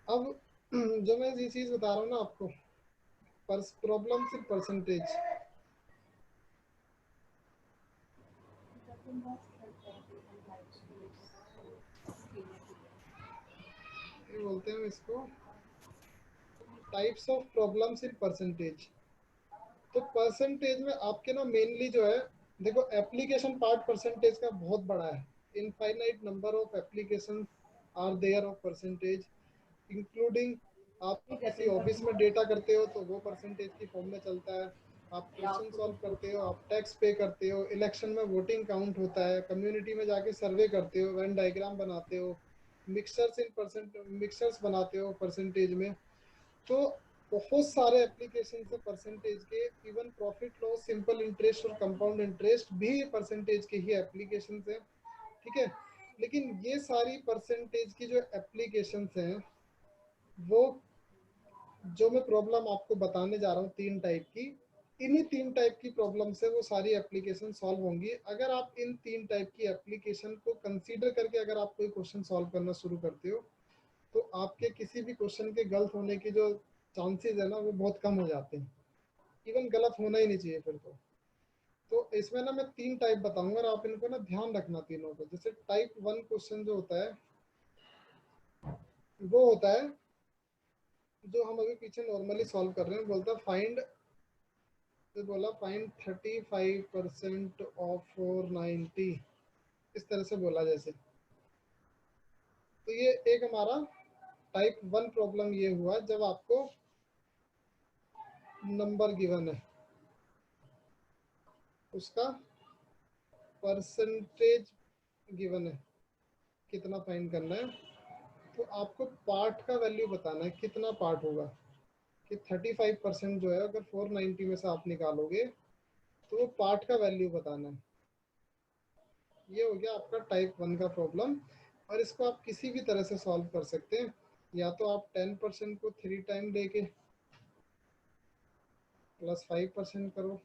अब जो मैं ये चीज बता रहा हूँ ना आपको, प्रॉब्लम सिर्फ परसेंटेज, ये बोलते हैं इसको types of problems in percentage. तो परसेंटेज में आपके ना मेनली जो है, देखो एप्लीकेशन पार्ट परसेंटेज का बहुत बड़ा है। Infinite number of application are there of percentage, including आप किसी ऑफिस में डेटा करते हो तो वो परसेंटेज की फॉर्म में चलता है। आप क्वेश्चन सॉल्व करते हो, आप टैक्स पे करते हो, इलेक्शन में वोटिंग काउंट होता है, कम्युनिटी में जाके सर्वे करते हो, वेन डायग्राम बनाते हो, मिक्सर्स बनाते हो परसेंटेज में। तो बहुत सारे एप्लीकेशन है परसेंटेज के। Even profit loss, simple interest और कंपाउंड इंटरेस्ट भी परसेंटेज के ही एप्लीकेशन है। ठीक है, लेकिन ये सारी परसेंटेज की जो एप्लीकेशन हैं, वो जो मैं प्रॉब्लम आपको बताने जा रहा हूँ तीन टाइप की, इन्हीं तीन टाइप की प्रॉब्लम से वो सारी एप्लीकेशन सॉल्व होंगी। अगर आप इन तीन टाइप की एप्लीकेशन को कंसीडर करके अगर आप कोई क्वेश्चन सॉल्व करना शुरू करते हो तो आपके किसी भी क्वेश्चन के गलत होने की जो चांसेस है ना वो बहुत कम हो जाते हैं। इवन गलत होना ही नहीं चाहिए फिर तो इसमें ना मैं तीन टाइप बताऊंगा और आप इनको ना ध्यान रखना तीनों को। जैसे टाइप 1 क्वेश्चन जो होता है वो होता है जो हम अभी पीछे नॉर्मली सॉल्व कर रहे हैं, बोलता फाइंड, तो बोला फाइंड 35% ऑफ 490, इस तरह से बोला जैसे। तो ये एक हमारा टाइप 1 प्रॉब्लम ये हुआ जब आपको नंबर गिवन है, उसका परसेंटेज गिवन है, कितना फाइंड करना है, तो आपको पार्ट का वैल्यू बताना है कितना पार्ट होगा। कि 35% जो है अगर 490 में से आप निकालोगे तो वो पार्ट का वैल्यू बताना है। ये हो गया आपका टाइप 1 का प्रॉब्लम। और इसको आप किसी भी तरह से सॉल्व कर सकते हैं। या तो आप 10% को 3 टाइम लेके प्लस 5% करो,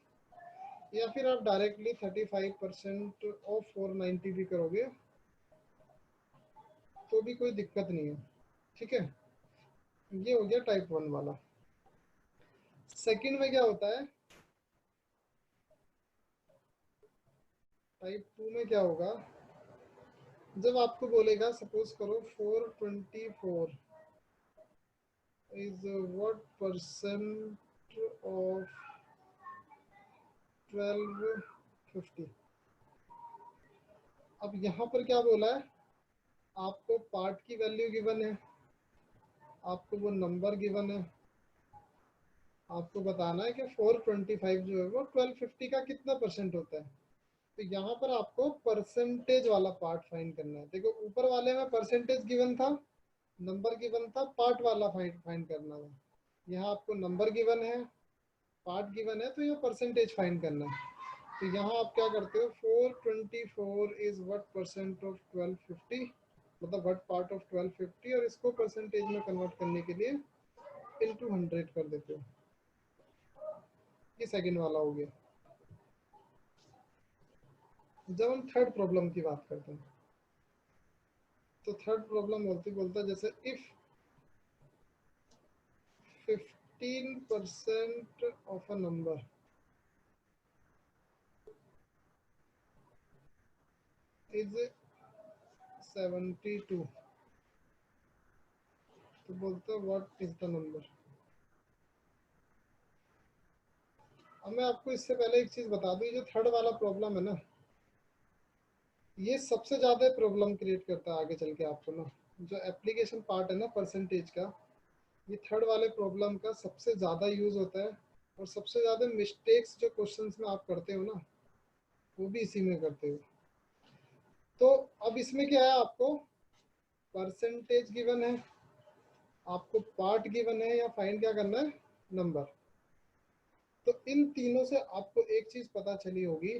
या फिर आप डायरेक्टली 35% ऑफ 490 भी करोगे तो भी कोई दिक्कत नहीं है। ठीक है, ये हो गया टाइप 1 वाला। सेकंड में क्या होता है, टाइप 2 में क्या होगा, जब आपको बोलेगा सपोज करो 424 is what percent of 1250। अब यहाँ पर क्या बोला है, आपको पार्ट की वैल्यू गिवन है, आपको वो नंबर गिवन है, आपको बताना है कि 425 जो है वो 1250 का कितना परसेंट होता है। तो यहाँ पर आपको परसेंटेज वाला पार्ट फाइंड करना है। देखो ऊपर वाले में परसेंटेज गिवन था, नंबर गिवन था, पार्ट वाला फाइंड करना था। यहाँ आपको नंबर गिवन है, पार्ट गिवन है तो ये परसेंटेज फाइंड करना है। तो यहाँ आप क्या करते हो, 424 इज व्हाट परसेंट ऑफ 1250, मतलब व्हाट पार्ट ऑफ 1250, और इसको परसेंटेज में कन्वर्ट करने के लिए इनटू 100 कर देते हो। ये सेकंड वाला हो गया। जब हम थर्ड प्रॉब्लम की बात करते हैं तो थर्ड प्रॉब्लम बोलता है जैसे if 15% of a number is 72, तो बोलते हैं व्हाट इज द नंबर। अब मैं आपको इससे पहले एक चीज बता दूं, जो थर्ड वाला प्रॉब्लम है ना, ये सबसे ज्यादा प्रॉब्लम क्रिएट करता है आगे चल के आपको ना। जो एप्लीकेशन पार्ट है ना परसेंटेज का, ये थर्ड वाले प्रॉब्लम का सबसे ज़्यादा यूज़ होता है, और सबसे ज़्यादा मिस्टेक्स जो क्वेश्चंस में आप करते हो ना, वो भी इसी में करते हो। तो अब इसमें क्या है, आपको परसेंटेज गिवन है, आपको पार्ट गिवन है, या फाइंड क्या करना है, नंबर। तो इन तीनों से आपको एक चीज़ पता चली होगी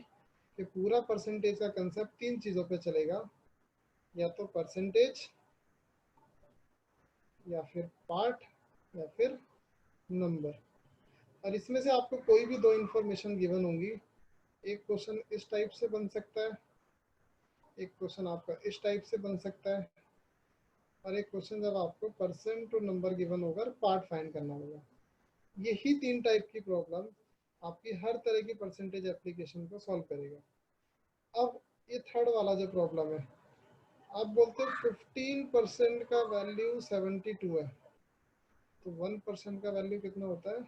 कि पूरा परसेंटेज का कंसेप्ट तीन चीज़ों पे चलेगा, या तो परसेंटेज, या फिर पार्ट, या फिर नंबर। और इसमें से आपको कोई भी दो इंफॉर्मेशन गिवन होंगी। एक क्वेश्चन इस टाइप से बन सकता है, एक क्वेश्चन आपका इस टाइप से बन सकता है, और एक क्वेश्चन जब आपको परसेंट और नंबर गिवन होगा और पार्ट फाइंड करना होगा। यही तीन टाइप की प्रॉब्लम आपकी हर तरह की परसेंटेज एप्लीकेशन को सॉल्व करेगा। अब ये थर्ड वाला जो प्रॉब्लम है, आप बोलते हैं 15% का वैल्यू 72 है, तो 1% का वैल्यू कितना होता है,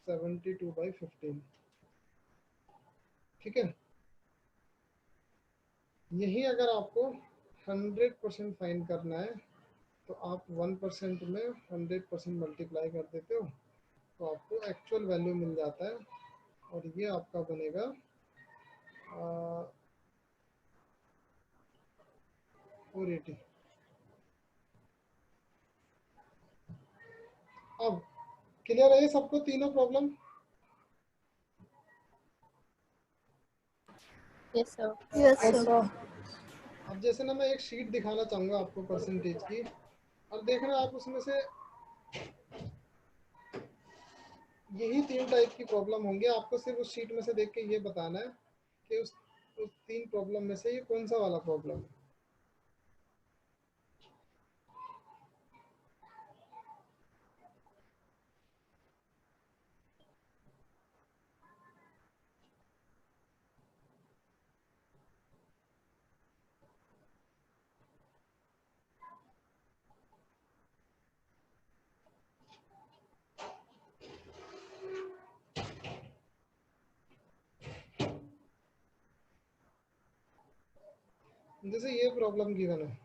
72/15। ठीक है, यही अगर आपको 100% फाइंड करना है, तो आप 1% में 100% मल्टीप्लाई कर देते हो, तो आपको एक्चुअल वैल्यू मिल जाता है, और ये आपका बनेगा 480। अब क्लियर है ये सबको, तीनों problem? Yes, sir. Yes sir. अब जैसे ना मैं एक शीट दिखाना चाहूँगा आपको परसेंटेज की, और देखना आप उसमें से यही तीन टाइप की प्रॉब्लम होंगी। आपको सिर्फ उस शीट में से देख के ये बताना है कि उस तीन प्रॉब्लम में से ये कौन सा वाला प्रॉब्लम है। जैसे ये प्रॉब्लम गिवन है,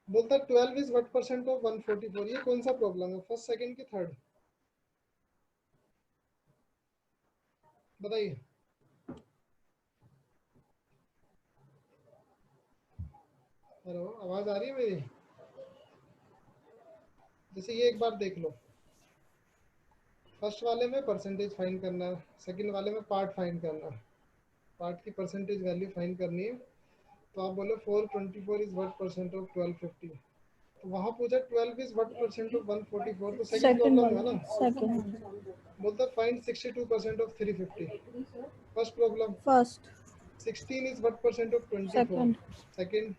बोलता है 12 इज व्हाट परसेंट ऑफ 144। ये कौन सा प्रॉब्लम है, फर्स्ट, सेकंड की थर्ड, बताइए। हेलो, आवाज आ रही है मेरी? जैसे ये एक बार देख लो, फर्स्ट वाले में परसेंटेज फाइंड करना है, सेकंड वाले में पार्ट फाइंड करना है, पार्ट की परसेंटेज वैल्यू फाइंड करनी है। तो आप बोलो 424 इज व्हाट परसेंट ऑफ 1250, तो वहां पूछा 12 इज व्हाट परसेंट ऑफ 144, तो सेकंड सेकंड प्रॉब्लम हुआ वाला, ना। सेकंड। बोलता find 62% of 350, first problem. First. 16 is what percent of 24, second. second। Second.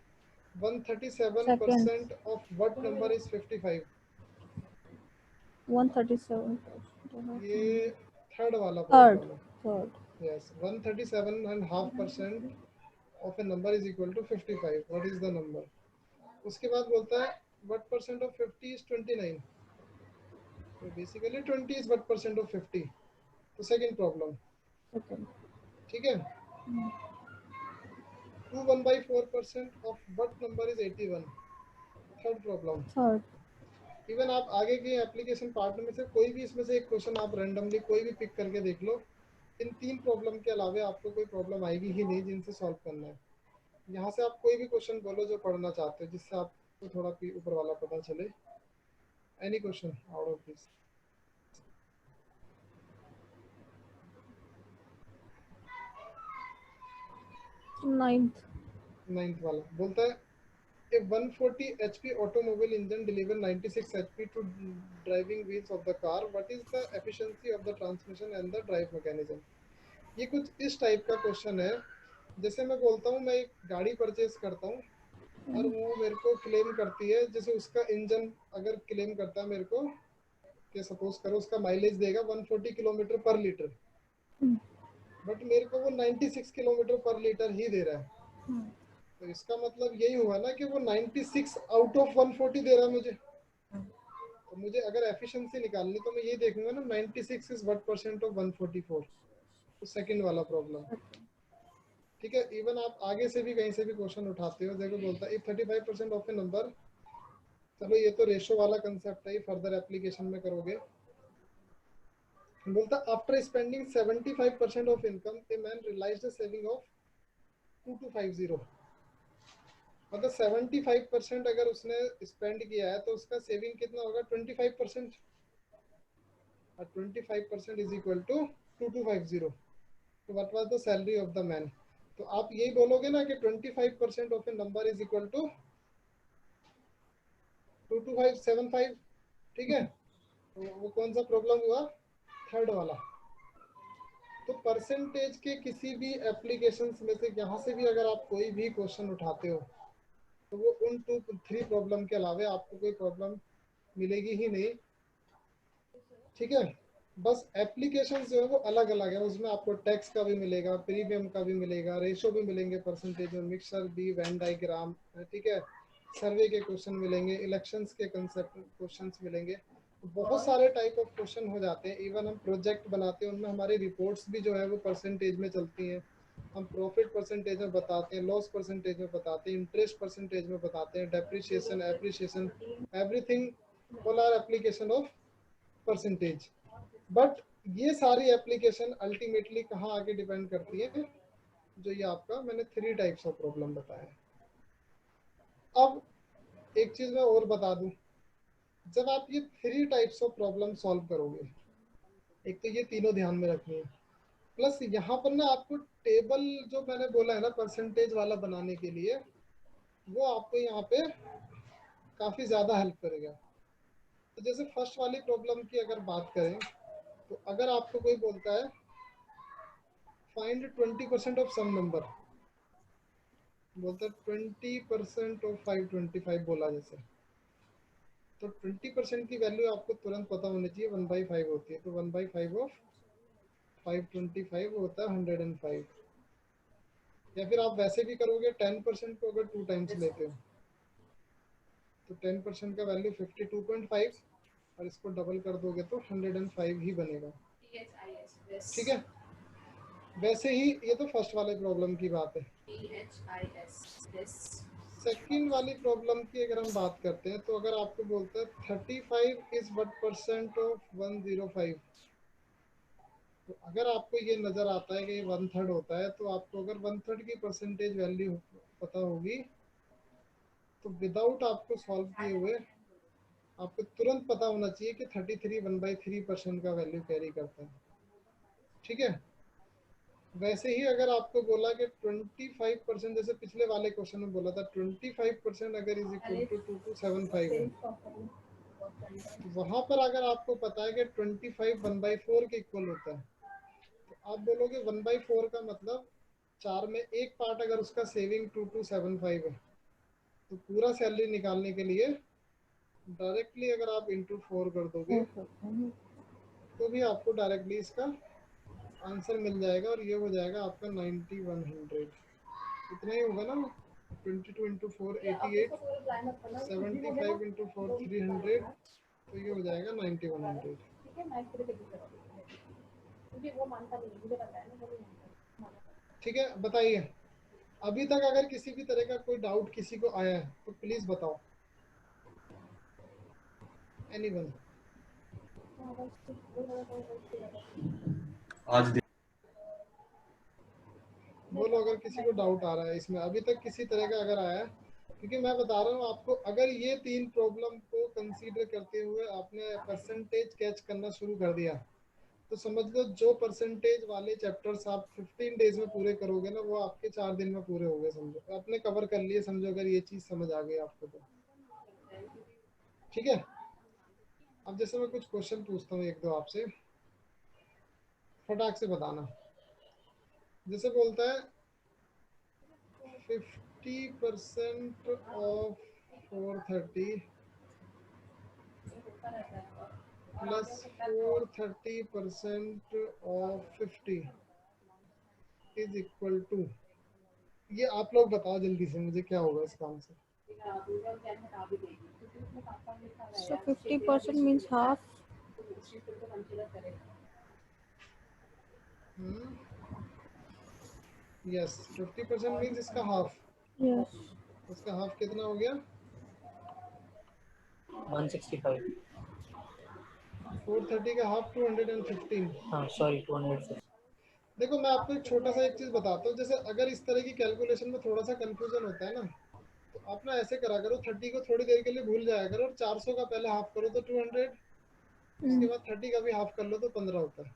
137% of what number is 55, 137। ये थर्ड वाला थर्ड। प्रॉब्लम है। Third. Yes, 137.5% of a number is equal to 55, what is the number। उसके बाद बोलता है what percent of 50 is 29, तो basically 20 is what percent of 50, तो सेकंड प्रॉब्लम। सेकंड। ठीक है, 2 1/4% of what number is 81, third problem. Third. Even आप आगे के एप्लीकेशन पार्ट में से कोई भी इसमें से एक क्वेश्चन आप रैंडमली कोई भी पिक करके देख लो, इन तीन प्रॉब्लम के अलावा आपको कोई प्रॉब्लम आएगी ही नहीं जिनसे सॉल्व करना है। यहाँ से आप कोई भी क्वेश्चन बोलो जो पढ़ना चाहते हो, जिससे आपको थोड़ा ऊपर वाला पता चले। Any question out of this? 9th वाला बोलता है a 140 HP automobile engine deliver 96 HP to driving wheels of the car. What is the efficiency of the transmission and the drive mechanism? ये कुछ इस टाइप का क्वेश्चन है। जैसे मैं बोलता हूँ मैं एक गाड़ी परचेज करता हूँ और वो मेरे को क्लेम करती है, जैसे उसका इंजन अगर क्लेम करता है मेरे को कि सपोज करो उसका माइलेज देगा 140 किलोमीटर पर लीटर, बट मेरे को वो 96 किलोमीटर पर लीटर ही दे रहा है। तो इसका मतलब यही हुआ ना कि वो 96 आउट ऑफ 140 दे रहा है मुझे। तो मुझे अगर एफिशिएंसी निकालनी तो मैं ये देखूंगा ना 96 इज व्हाट परसेंट ऑफ 144। तो सेकंड वाला प्रॉब्लम, ठीक है। इवन आप आगे से भी कहीं से भी क्वेश्चन उठाते हो, देखो बोलता है इफ 35% ऑफ ए नंबर, चलो ये तो रेशो वाला कंसेप्ट है, फर्दर एप्लीकेशन में करोगे। बोलता after spending 75% of income a man realized a saving of 2250। मतलब 75% अगर उसने स्पेंड किया है तो उसका सेविंग कितना होगा 25%, और 25% इज इक्वल टू 2250। तो what was the salary of the man? तो आप यही बोलोगे ना कि 25% of a number is equal to 22575, ठीक है। तो वो कौन सा प्रॉब्लम हुआ? थर्ड वाला। तो परसेंटेज के किसी भी एप्लीकेशंस में से यहाँ से भी अगर आप कोई भी क्वेश्चन उठाते हो तो वो उन 2-3 प्रॉब्लम के अलावा आपको कोई प्रॉब्लम मिलेगी ही नहीं, ठीक है। बस एप्लीकेशन जो है वो अलग अलग है, उसमें आपको टैक्स का भी मिलेगा, प्रीमियम का भी मिलेगा, रेशो भी मिलेंगे परसेंटेज में, मिक्सर भी, वेन डायग्राम, ठीक है, सर्वे के क्वेश्चन मिलेंगे, इलेक्शंस के कंसेप्ट क्वेश्चंस मिलेंगे। बहुत सारे टाइप ऑफ क्वेश्चन हो जाते हैं। इवन हम प्रोजेक्ट बनाते हैं उनमें हमारी रिपोर्ट्स भी जो है वो परसेंटेज में चलती हैं। हम प्रॉफिट परसेंटेज में बताते हैं, लॉस परसेंटेज में बताते हैं, इंटरेस्ट परसेंटेज में बताते हैं, depreciation, appreciation, everything all are application of percentage. But ये सारी एप्लीकेशन अल्टीमेटली कहाँ आके डिपेंड करती है? जो ये आपका मैंने 3 टाइप्स ऑफ प्रॉब्लम बताया। अब एक चीज मैं और बता दूं, जब आप ये 3 टाइप्स ऑफ प्रॉब्लम सॉल्व करोगे, एक तो ये तीनों ध्यान में रखनी है, प्लस यहाँ पर ना आपको टेबल जो मैंने बोला है ना परसेंटेज वाला बनाने के लिए, वो आपको यहाँ पे काफी ज्यादा हेल्प करेगा। तो जैसे फर्स्ट वाली प्रॉब्लम की अगर बात करें तो अगर आपको कोई बोलता है फाइंड 20% ऑफ सम नंबर, बोलता है 20% ऑफ 525 बोला जैसे, तो 20% की वैल्यू आपको तुरंत पता होनी चाहिए 1/5 होती है। तो 1/5 ऑफ 525 होता है 105। या फिर आप वैसे भी करोगे 10% को अगर 2 टाइम्स लेते हो तो 10% का वैल्यू 52.5 और इसको डबल कर दोगे तो 105 ही बनेगा, ठीक है। वैसे ही ये तो फर्स्ट वाले प्रॉब्लम की बात है। सेकंड वाली प्रॉब्लम की अगर हम बात करते हैं तो अगर आपको बोलता है 35 इज व्हाट परसेंट ऑफ 105, तो अगर आपको ये नजर आता है कि 1/3 होता है, तो आपको अगर 1/3 की परसेंटेज वैल्यू पता होगी तो विदाउट आपको सॉल्व किए हुए आपको तुरंत पता होना चाहिए कि 33 1/3% का वैल्यू कैरी करता है, ठीक है। वैसे ही अगर आपको बोला कि 25%, जैसे पिछले वाले क्वेश्चन में बोला था 25% अगर इज इक्वल टू 2275 है, तो वहां पर अगर आपको पता है कि 25 1/4 के इक्वल होता है, तो आप बोलोगे 1/4 का मतलब 4 में एक पार्ट अगर उसका सेविंग 2275 है, तो पूरा सैलरी निकालने के लिए डायरेक्टली अगर आप इंटू 4 कर दोगे तो भी आपको डायरेक्टली इसका आंसर मिल जाएगा, और ये हो जाएगा आपका 9100। इतना ही होगा ना, 22 इंटू 4 88, 75 इंटू 4 300, तो ये हो जाएगा 9100। ठीक है, बताइए अभी तक अगर किसी भी तरह का कोई डाउट किसी को आया है तो प्लीज बताओ। एनीवन? आज बोलो अगर किसी को डाउट आ रहा है इसमें, अभी तक किसी तरह का अगर आया है, क्योंकि मैं बता रहा हूँ आपको, अगर ये 3 प्रॉब्लम को कंसीडर करते हुए आपने परसेंटेज कैच करना शुरू कर दिया तो समझ लो जो परसेंटेज वाले चैप्टर्स आप 15 डेज में पूरे करोगे ना, वो आपके 4 दिन में पूरे हो गए समझो, आपने कवर कर लिए समझो, अगर ये चीज समझ आ गई आपको तो। ठीक है, अब जैसे मैं कुछ क्वेश्चन पूछता हूँ एक दो आपसे, फटाक से बताना। जैसे बोलता है 50% of 430 plus 430% of 50 is equal to, ये आप लोग बताओ जल्दी से मुझे क्या होगा इसका answer. So 50% means half. Yes 50% means इसका हाफ। Yes. इसका हाफ कितना हो गया? 165. 430 का हाफ 215। हाँ सॉरी 200 देखो मैं आपको एक छोटा सा एक चीज बताता हूँ, जैसे अगर इस तरह की कैलकुलेशन में थोड़ा सा कंफ्यूजन होता है ना, तो आप ना ऐसे करा करो, 30 को थोड़ी देर के लिए भूल जाया करो और 400 का पहले हाफ करो तो 200, उसके बाद 30 का भी हाफ कर लो तो 15 होता है।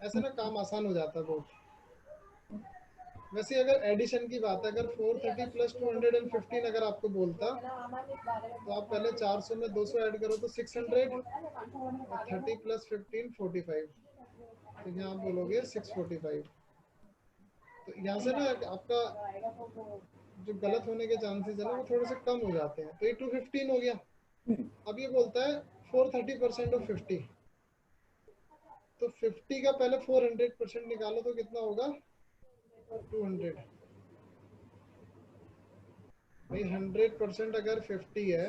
ऐसे ना काम आसान हो जाता है बहुत। वैसे अगर एडिशन की बात है, अगर 430 प्लस 215 अगर आपको बोलता, तो आप पहले 400 में 200 ऐड करो तो 600 और 30 प्लस 15 45, तो यहाँ आप बोलोगे 645। तो यहाँ से ना आपका जो गलत होने के चांसेस है ना वो थोड़े से कम हो जाते हैं। तो ये 215 हो गया। अब ये बोलता है 430% ऑफ 50, तो 50 का पहले 400% निकालो तो कितना होगा? 200। भाई 100% अगर 50 है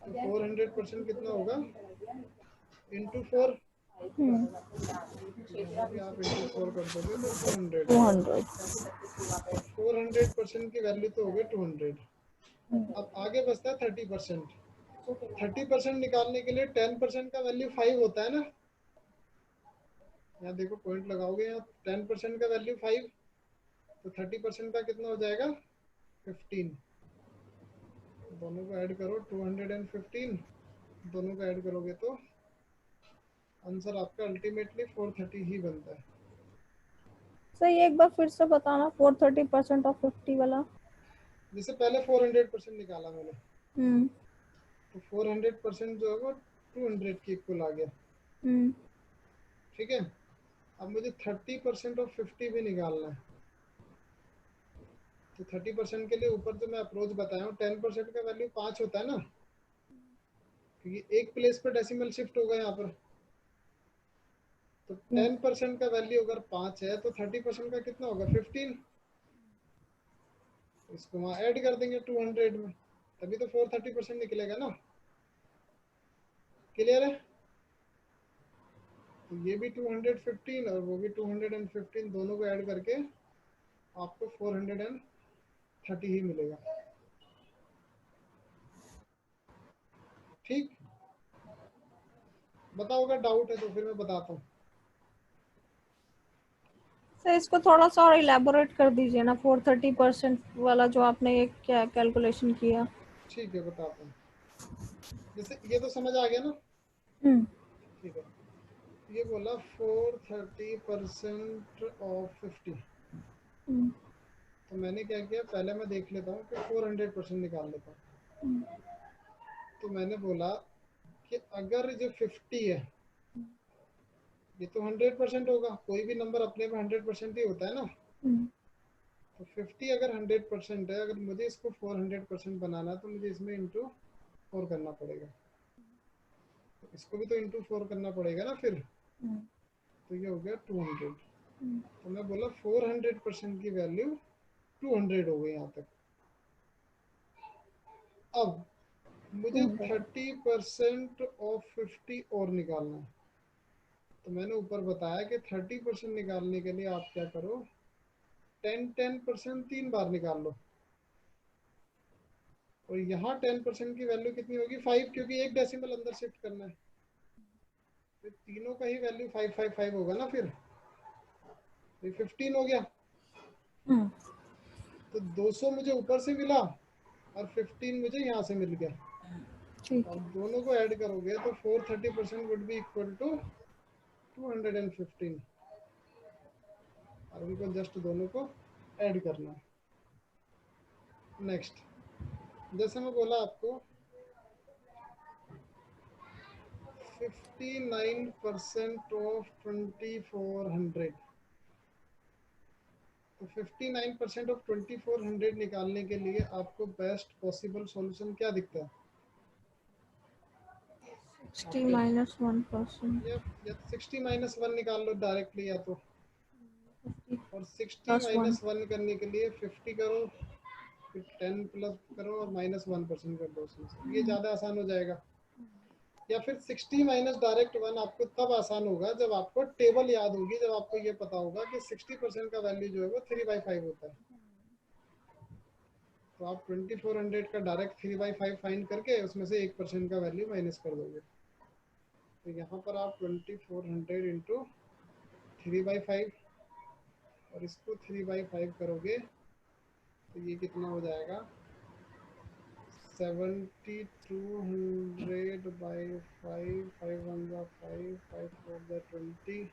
तो 400% कितना होगा? इंटू 4। यहाँ भी आप इंटू 4 कर दोगे तो 200। 200. 400% की वैल्यू तो हो गई 200। अब आगे बचता है 30%। 30% निकालने के लिए 10% का वैल्यू 5 होता है ना, यहाँ देखो पॉइंट लगाओगे, यहाँ 10% का वैल्यू 5, तो 30% का कितना हो जाएगा? 15। दोनों को ऐड करो 215, दोनों को ऐड करोगे तो आंसर आपका अल्टीमेटली 430 ही बनता है। सही, एक बार फिर से बताना 430% ऑफ 50 वाला। जैसे पहले 400% निकाला मैंने, हम्म तो 400% जो है वो 200 के इक्वल आ गया। हम्म ठीक है, अब मुझे 30% ऑफ 50 भी निकालना है। तो 30% के लिए ऊपर जो मैं अप्रोच बताया हूँ, 10% का वैल्यू 5 होता है ना, क्योंकि एक प्लेस पर डेसिमल शिफ्ट होगा यहाँ पर। तो 10% का वैल्यू अगर 5 है तो 30% का कितना होगा? 15। इसको वहाँ ऐड कर देंगे 200 में, तभी तो 430% निकलेगा ना। क्लियर है? तो ये भी 215 और वो भी 215, दोनों को ऐड करके आपको 430 ही मिलेगा। ठीक, बताओ अगर डाउट है तो फिर मैं बताता हूँ। सर इसको थोड़ा सा और इलेबोरेट कर दीजिए ना, 430% वाला जो आपने एक क्या कैलकुलेशन किया। ठीक है बताता हूँ। जैसे ये तो समझ आ गया ना? ठीक है, ये बोला 430% ऑफ 50, तो मैंने क्या किया, पहले मैं देख लेता हूँ कि 400% निकाल लेता हूँ। तो मैंने बोला कि अगर जो 50 है ये तो 100% होगा, कोई भी नंबर अपने में 100% ही होता है ना। तो 50 अगर 100% है, अगर मुझे इसको 400% बनाना तो मुझे इसमें इंटू 4 करना पड़ेगा, तो इसको भी तो इंटू 4 करना पड़ेगा ना फिर। तो ये हो गया 200। तो मैं बोला 400% की वैल्यू 200 हो गई यहाँ तक। अब मुझे 30% ऑफ 50 और निकालना है। तो मैंने ऊपर बताया कि 30% निकालने के लिए आप क्या करो, 10% 3 बार निकाल लो। और यहाँ 10% की वैल्यू कितनी होगी? 5, क्योंकि एक डेसिमल अंदर शिफ्ट करना है। तो तीनों का ही वैल्यू 555 होगा ना फिर। तो 15 हो गया। तो 200 मुझे ऊपर से मिला और 15 मुझे यहाँ से मिल गया। ठीक अब दोनों को ऐड करोगे तो 430% वुड बी इक्वल टू 215 और उनको जस्ट दोनों को ऐड करना है। नेक्स्ट, जैसे मैं बोला आपको 59% ऑफ 2400, तो 59% ऑफ 2400 निकालने के लिए आपको बेस्ट पॉसिबल सॉल्यूशन क्या दिखता है? 60 माइनस 1%, या 60 माइनस 1 निकाल लो डायरेक्टली, या तो 50 और 60 प्लस 1, माइनस 1 करने के लिए 50 करो, फिर 10 प्लस करो और माइनस 1% कर दो उसमें से, ये ज़्यादा आसान हो जाएगा। या फिर 60 माइनस डायरेक्ट 1 आपको तब आसान होगा जब आपको टेबल याद होगी, जब आपको ये पता होगा कि 60% का वैल्यू जो है वो 3/5 होता है। तो आप 2400 का डायरेक्ट 3/5 फाइंड करके उसमें से 1% का वैल्यू माइनस कर दोगे। तो यहाँ पर आप 2400 इंटू 3/5 और इसको 3/5 करोगे तो ये कितना हो जाएगा? 7200 बाई 5, 5 1 5, 5 4 20,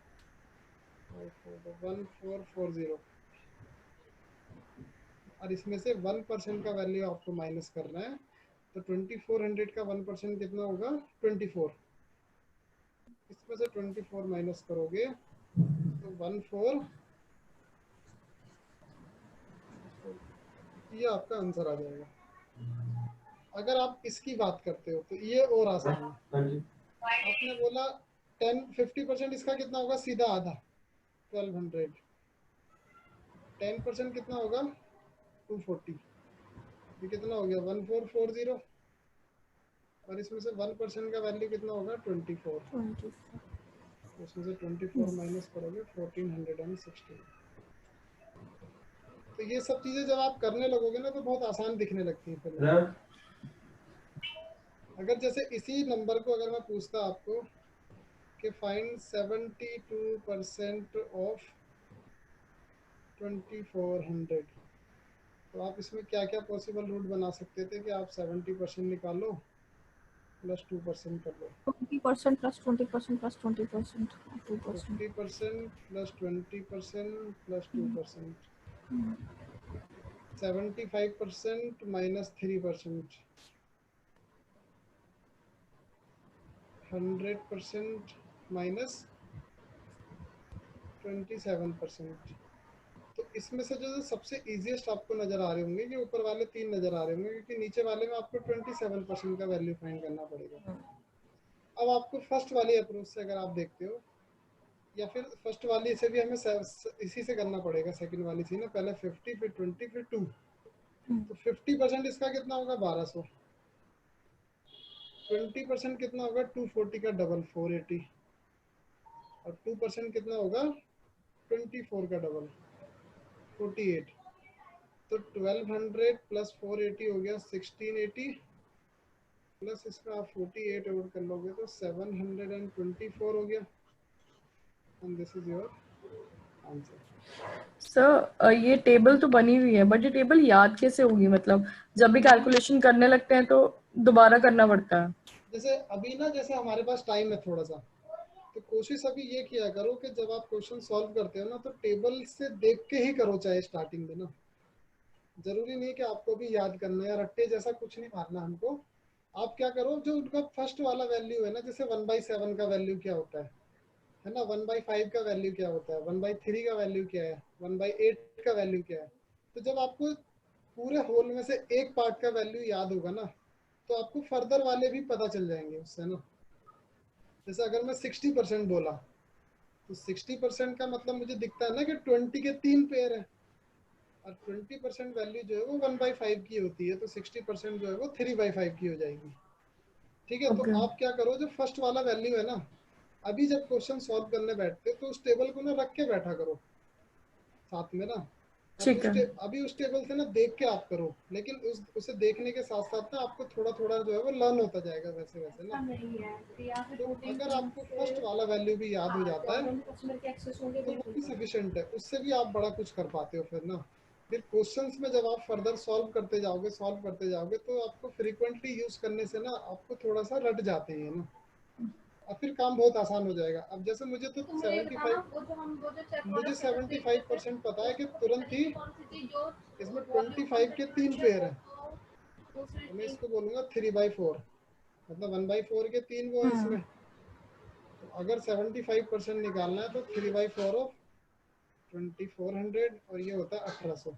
5 4 1440, और इसमें से 1% का वैल्यू आपको माइनस करना है। तो 2400 का 1% कितना होगा? 24। इसमें से 24 माइनस करोगे तो 14, ये आपका आंसर आ जाएगा। अगर आप इसकी बात करते हो तो ये और आसान है। आपने बोला 50% इसका कितना होगा? सीधा आधा, 1200। 10% कितना होगा? 240। ये कितना हो गया? 1440। और इसमें से 1% का वैल्यू कितना होगा? 24। 24, उसमें से 24 माइनस करोगे 1460। तो ये सब चीजें जब आप करने लगोगे ना तो बहुत आसान दिखने लगती हैं फिर। अगर जैसे इसी नंबर को अगर मैं पूछता आपको कि फाइंड 72% ऑफ 2400, तो आप इसमें क्या क्या पॉसिबल रूट बना सकते थे कि आप 70% निकालो प्लस 2% कर लो। 20% plus 20% plus 20%, 2%, 50% plus 20% plus 2%, 75% minus 3%, 100% minus 27%। तो इसमें से जो सबसे इजीएस्ट आपको नजर आ रहे होंगे कि ऊपर वाले 3 नजर आ रहे होंगे, क्योंकि नीचे वाले में आपको 27% का वैल्यू फाइंड करना पड़ेगा। अब आपको फर्स्ट वाली अप्रोच से अगर आप देखते हो, या फिर फर्स्ट वाली से भी हमें इसी से करना पड़ेगा, सेकंड वाली थी ना, पहले 50 फिर 20 फिर 2। तो 50% इसका कितना होगा? 1200। 20% कितना होगा? 240 का डबल 480। और 2% कितना होगा? 24 का डबल 48। तो 1200 प्लस 480 हो गया 1680, प्लस इसका आप 48 ऐड कर लोगे तो 724 हो गया। And this is your answer. Sir ये टेबल तो बनी हुई है, बट ये टेबल याद कैसे होगी? मतलब जब भी कैलकुलेशन करने लगते हैं तो दोबारा करना पड़ता है। जैसे अभी ना, जैसे हमारे पास टाइम है थोड़ा सा, तो कोशिश अभी ये किया करो कि जब आप क्वेश्चन सॉल्व करते हो ना तो टेबल से देख के ही करो, चाहे स्टार्टिंग में ना। जरूरी नहीं कि आपको भी याद करना है, रट्टे जैसा कुछ नहीं मारना हमको। आप क्या करो, जो उनका फर्स्ट वाला वैल्यू है ना, जैसे 1/7 का वैल्यू क्या होता है ना, 1/5 का वैल्यू क्या होता है, 1/3 का वैल्यू क्या है, 1/8 का वैल्यू क्या है। तो जब आपको पूरे होल में से एक पार्ट का वैल्यू याद होगा ना, तो आपको फर्दर वाले भी पता चल जाएंगे उससे ना। जैसे अगर मैं 60% बोला तो 60% का मतलब मुझे दिखता है ना कि 20 के 3 पेयर है, और 20% वैल्यू जो है वो 1/5 की होती है, तो 60% जो है वो 3/5 की हो जाएगी। ठीक है, तो Okay. आप क्या करो, जो फर्स्ट वाला वैल्यू है ना, अभी जब क्वेश्चन सॉल्व करने बैठते तो उस टेबल को ना रख के बैठा करो साथ में ना। और ठीक है। अभी उस टेबल से ना देख के आप करो, लेकिन उसे देखने के साथ साथ ना आपको थोड़ा थोड़ा जो है वो लर्न होता जाएगा वैसे वैसे ना। तो अगर आपको फर्स्ट वाला वैल्यू भी याद हो जाता है तो वो भी सफिशिएंट है, उससे भी आप बड़ा कुछ कर पाते हो फिर ना। फिर क्वेश्चंस में जब आप फर्दर सॉल्व करते जाओगे तो आपको फ्रीक्वेंटली यूज करने से ना आपको थोड़ा सा रट जाते हैं ना। अब फिर काम बहुत आसान हो जाएगा। अब जैसे मुझे तो 75% पता है कि तुरंत ही इसमें 25 के 3 पेयर है, तो मैं इसको बोलूँगा 3/4, मतलब 1/4 के 3 वो है इसमें। तो अगर 75% निकालना है तो 3/4 ऑफ 2400 और ये होता है 1800।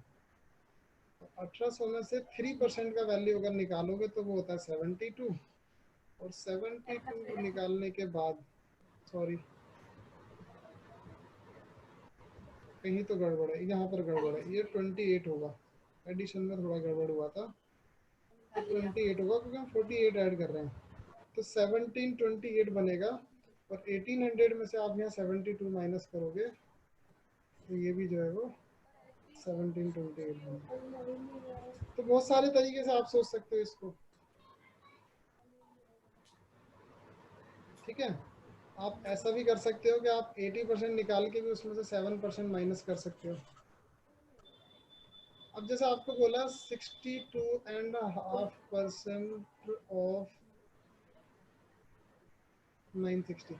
तो 1800 में से 3% का वैल्यू अगर निकालोगे तो वो होता है 72, और 72 निकालने के बाद, सॉरी कहीं तो गड़बड़ है, यहाँ पर गड़बड़ है, ये 28 होगा, एडिशन में थोड़ा गड़बड़ हुआ था, तो 28 होगा क्योंकि हम 48 ऐड कर रहे हैं। तो 1728 बनेगा, और 1800 में से आप यहाँ 72 माइनस करोगे तो ये भी जो है वो 1728 बनेगा। तो बहुत सारे तरीके से आप सोच सकते हो इसको, ठीक है। आप ऐसा भी कर सकते हो कि आप 80% निकाल के भी उसमें से 7% माइनस कर सकते हो। अब जैसे आपको बोला 62.5% ऑफ 960,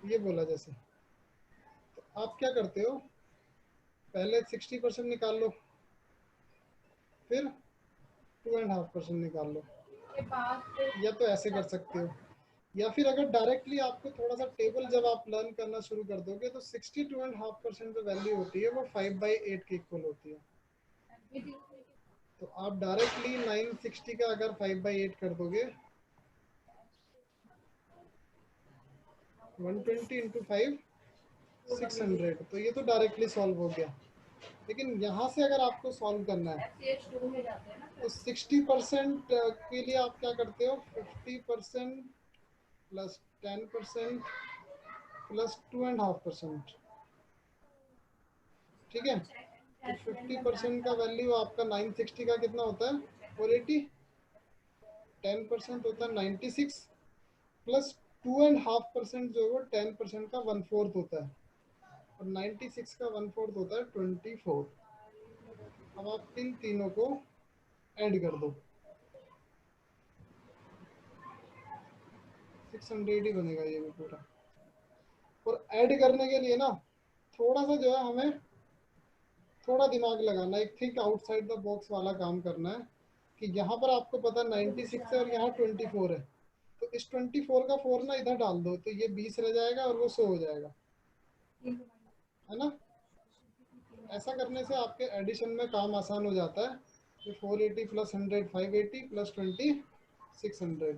ये बोला जैसे, तो आप क्या करते हो, पहले 60% निकाल लो, फिर 2.5% निकाल लो, या तो ऐसे कर सकते हो, या फिर अगर डायरेक्टली आपको थोड़ा सा टेबल जब आप लर्न करना शुरू कर दोगे तो 62.5% जो वैल्यू होती है वो 5/8 के इक्वल होती है। तो आप डायरेक्टली 960 का अगर 5/8 कर दोगे, 120 इंटू 5 600, तो ये तो डायरेक्टली सॉल्व हो गया। लेकिन यहाँ से अगर आपको सॉल्व करना है तो 60% के लिए आप क्या करते हो, 50% प्लस 10% प्लस 2.5%, ठीक है। तो 50% का वैल्यू आपका 960 का कितना होता है, 480, 10% होता है 96, प्लस 2.5% जो है 10% का 1/4 होता है, और 96 का 1/4 होता है 24। अब आप इन तीनों को ऐड कर दो, 600 ही बनेगा ये भी पूरा। और ऐड करने के लिए ना थोड़ा सा जो है हमें थोड़ा दिमाग लगाना है, एक थिंक आउटसाइड द बॉक्स वाला काम करना है, कि यहाँ पर आपको पता 96 है और यहाँ 24 है, तो इस 24 का 4 ना इधर डाल दो, तो ये 20 रह जाएगा और वो 100 हो जाएगा, है ना। ऐसा करने से आपके एडिशन में काम आसान हो जाता है। ये 480 प्लस 100 580 प्लस 20 600,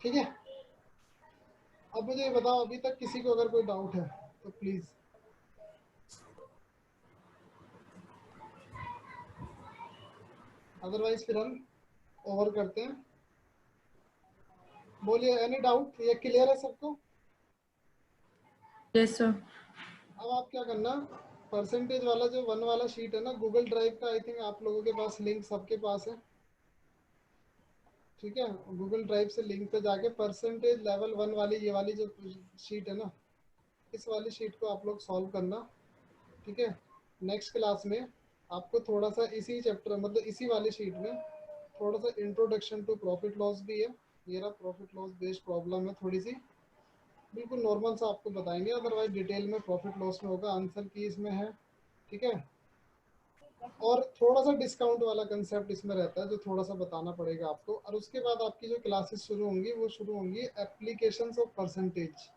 ठीक है। अब मुझे ये बताओ, अभी तक किसी को अगर कोई डाउट है तो प्लीज, अदरवाइज फिर हम ओवर करते हैं। बोलिए, एनी डाउट, ये क्लियर है सबको? Yes sir. अब आप क्या करना, परसेंटेज वाला जो 1 वाला शीट है ना, गूगल ड्राइव का आई थिंक आप लोगों के पास लिंक सबके पास है, ठीक है। गूगल ड्राइव से लिंक पे जाके परसेंटेज लेवल 1 वाली ये वाली जो शीट है ना, इस वाली शीट को आप लोग सॉल्व करना, ठीक है। नेक्स्ट क्लास में आपको थोड़ा सा इसी चैप्टर, मतलब इसी वाली शीट में थोड़ा सा इंट्रोडक्शन टू प्रॉफिट लॉस भी है, ये रहा प्रॉफिट लॉस बेस्ड प्रॉब्लम है, थोड़ी सी बिल्कुल नॉर्मल सा आपको बताएंगे, अदरवाइज डिटेल में प्रॉफिट लॉस में होगा, आंसर की इसमें है, ठीक है। और थोड़ा सा डिस्काउंट वाला कंसेप्ट इसमें रहता है जो थोड़ा सा बताना पड़ेगा आपको, और उसके बाद आपकी जो क्लासेस शुरू होंगी वो शुरू होंगी एप्लीकेशंस ऑफ परसेंटेज,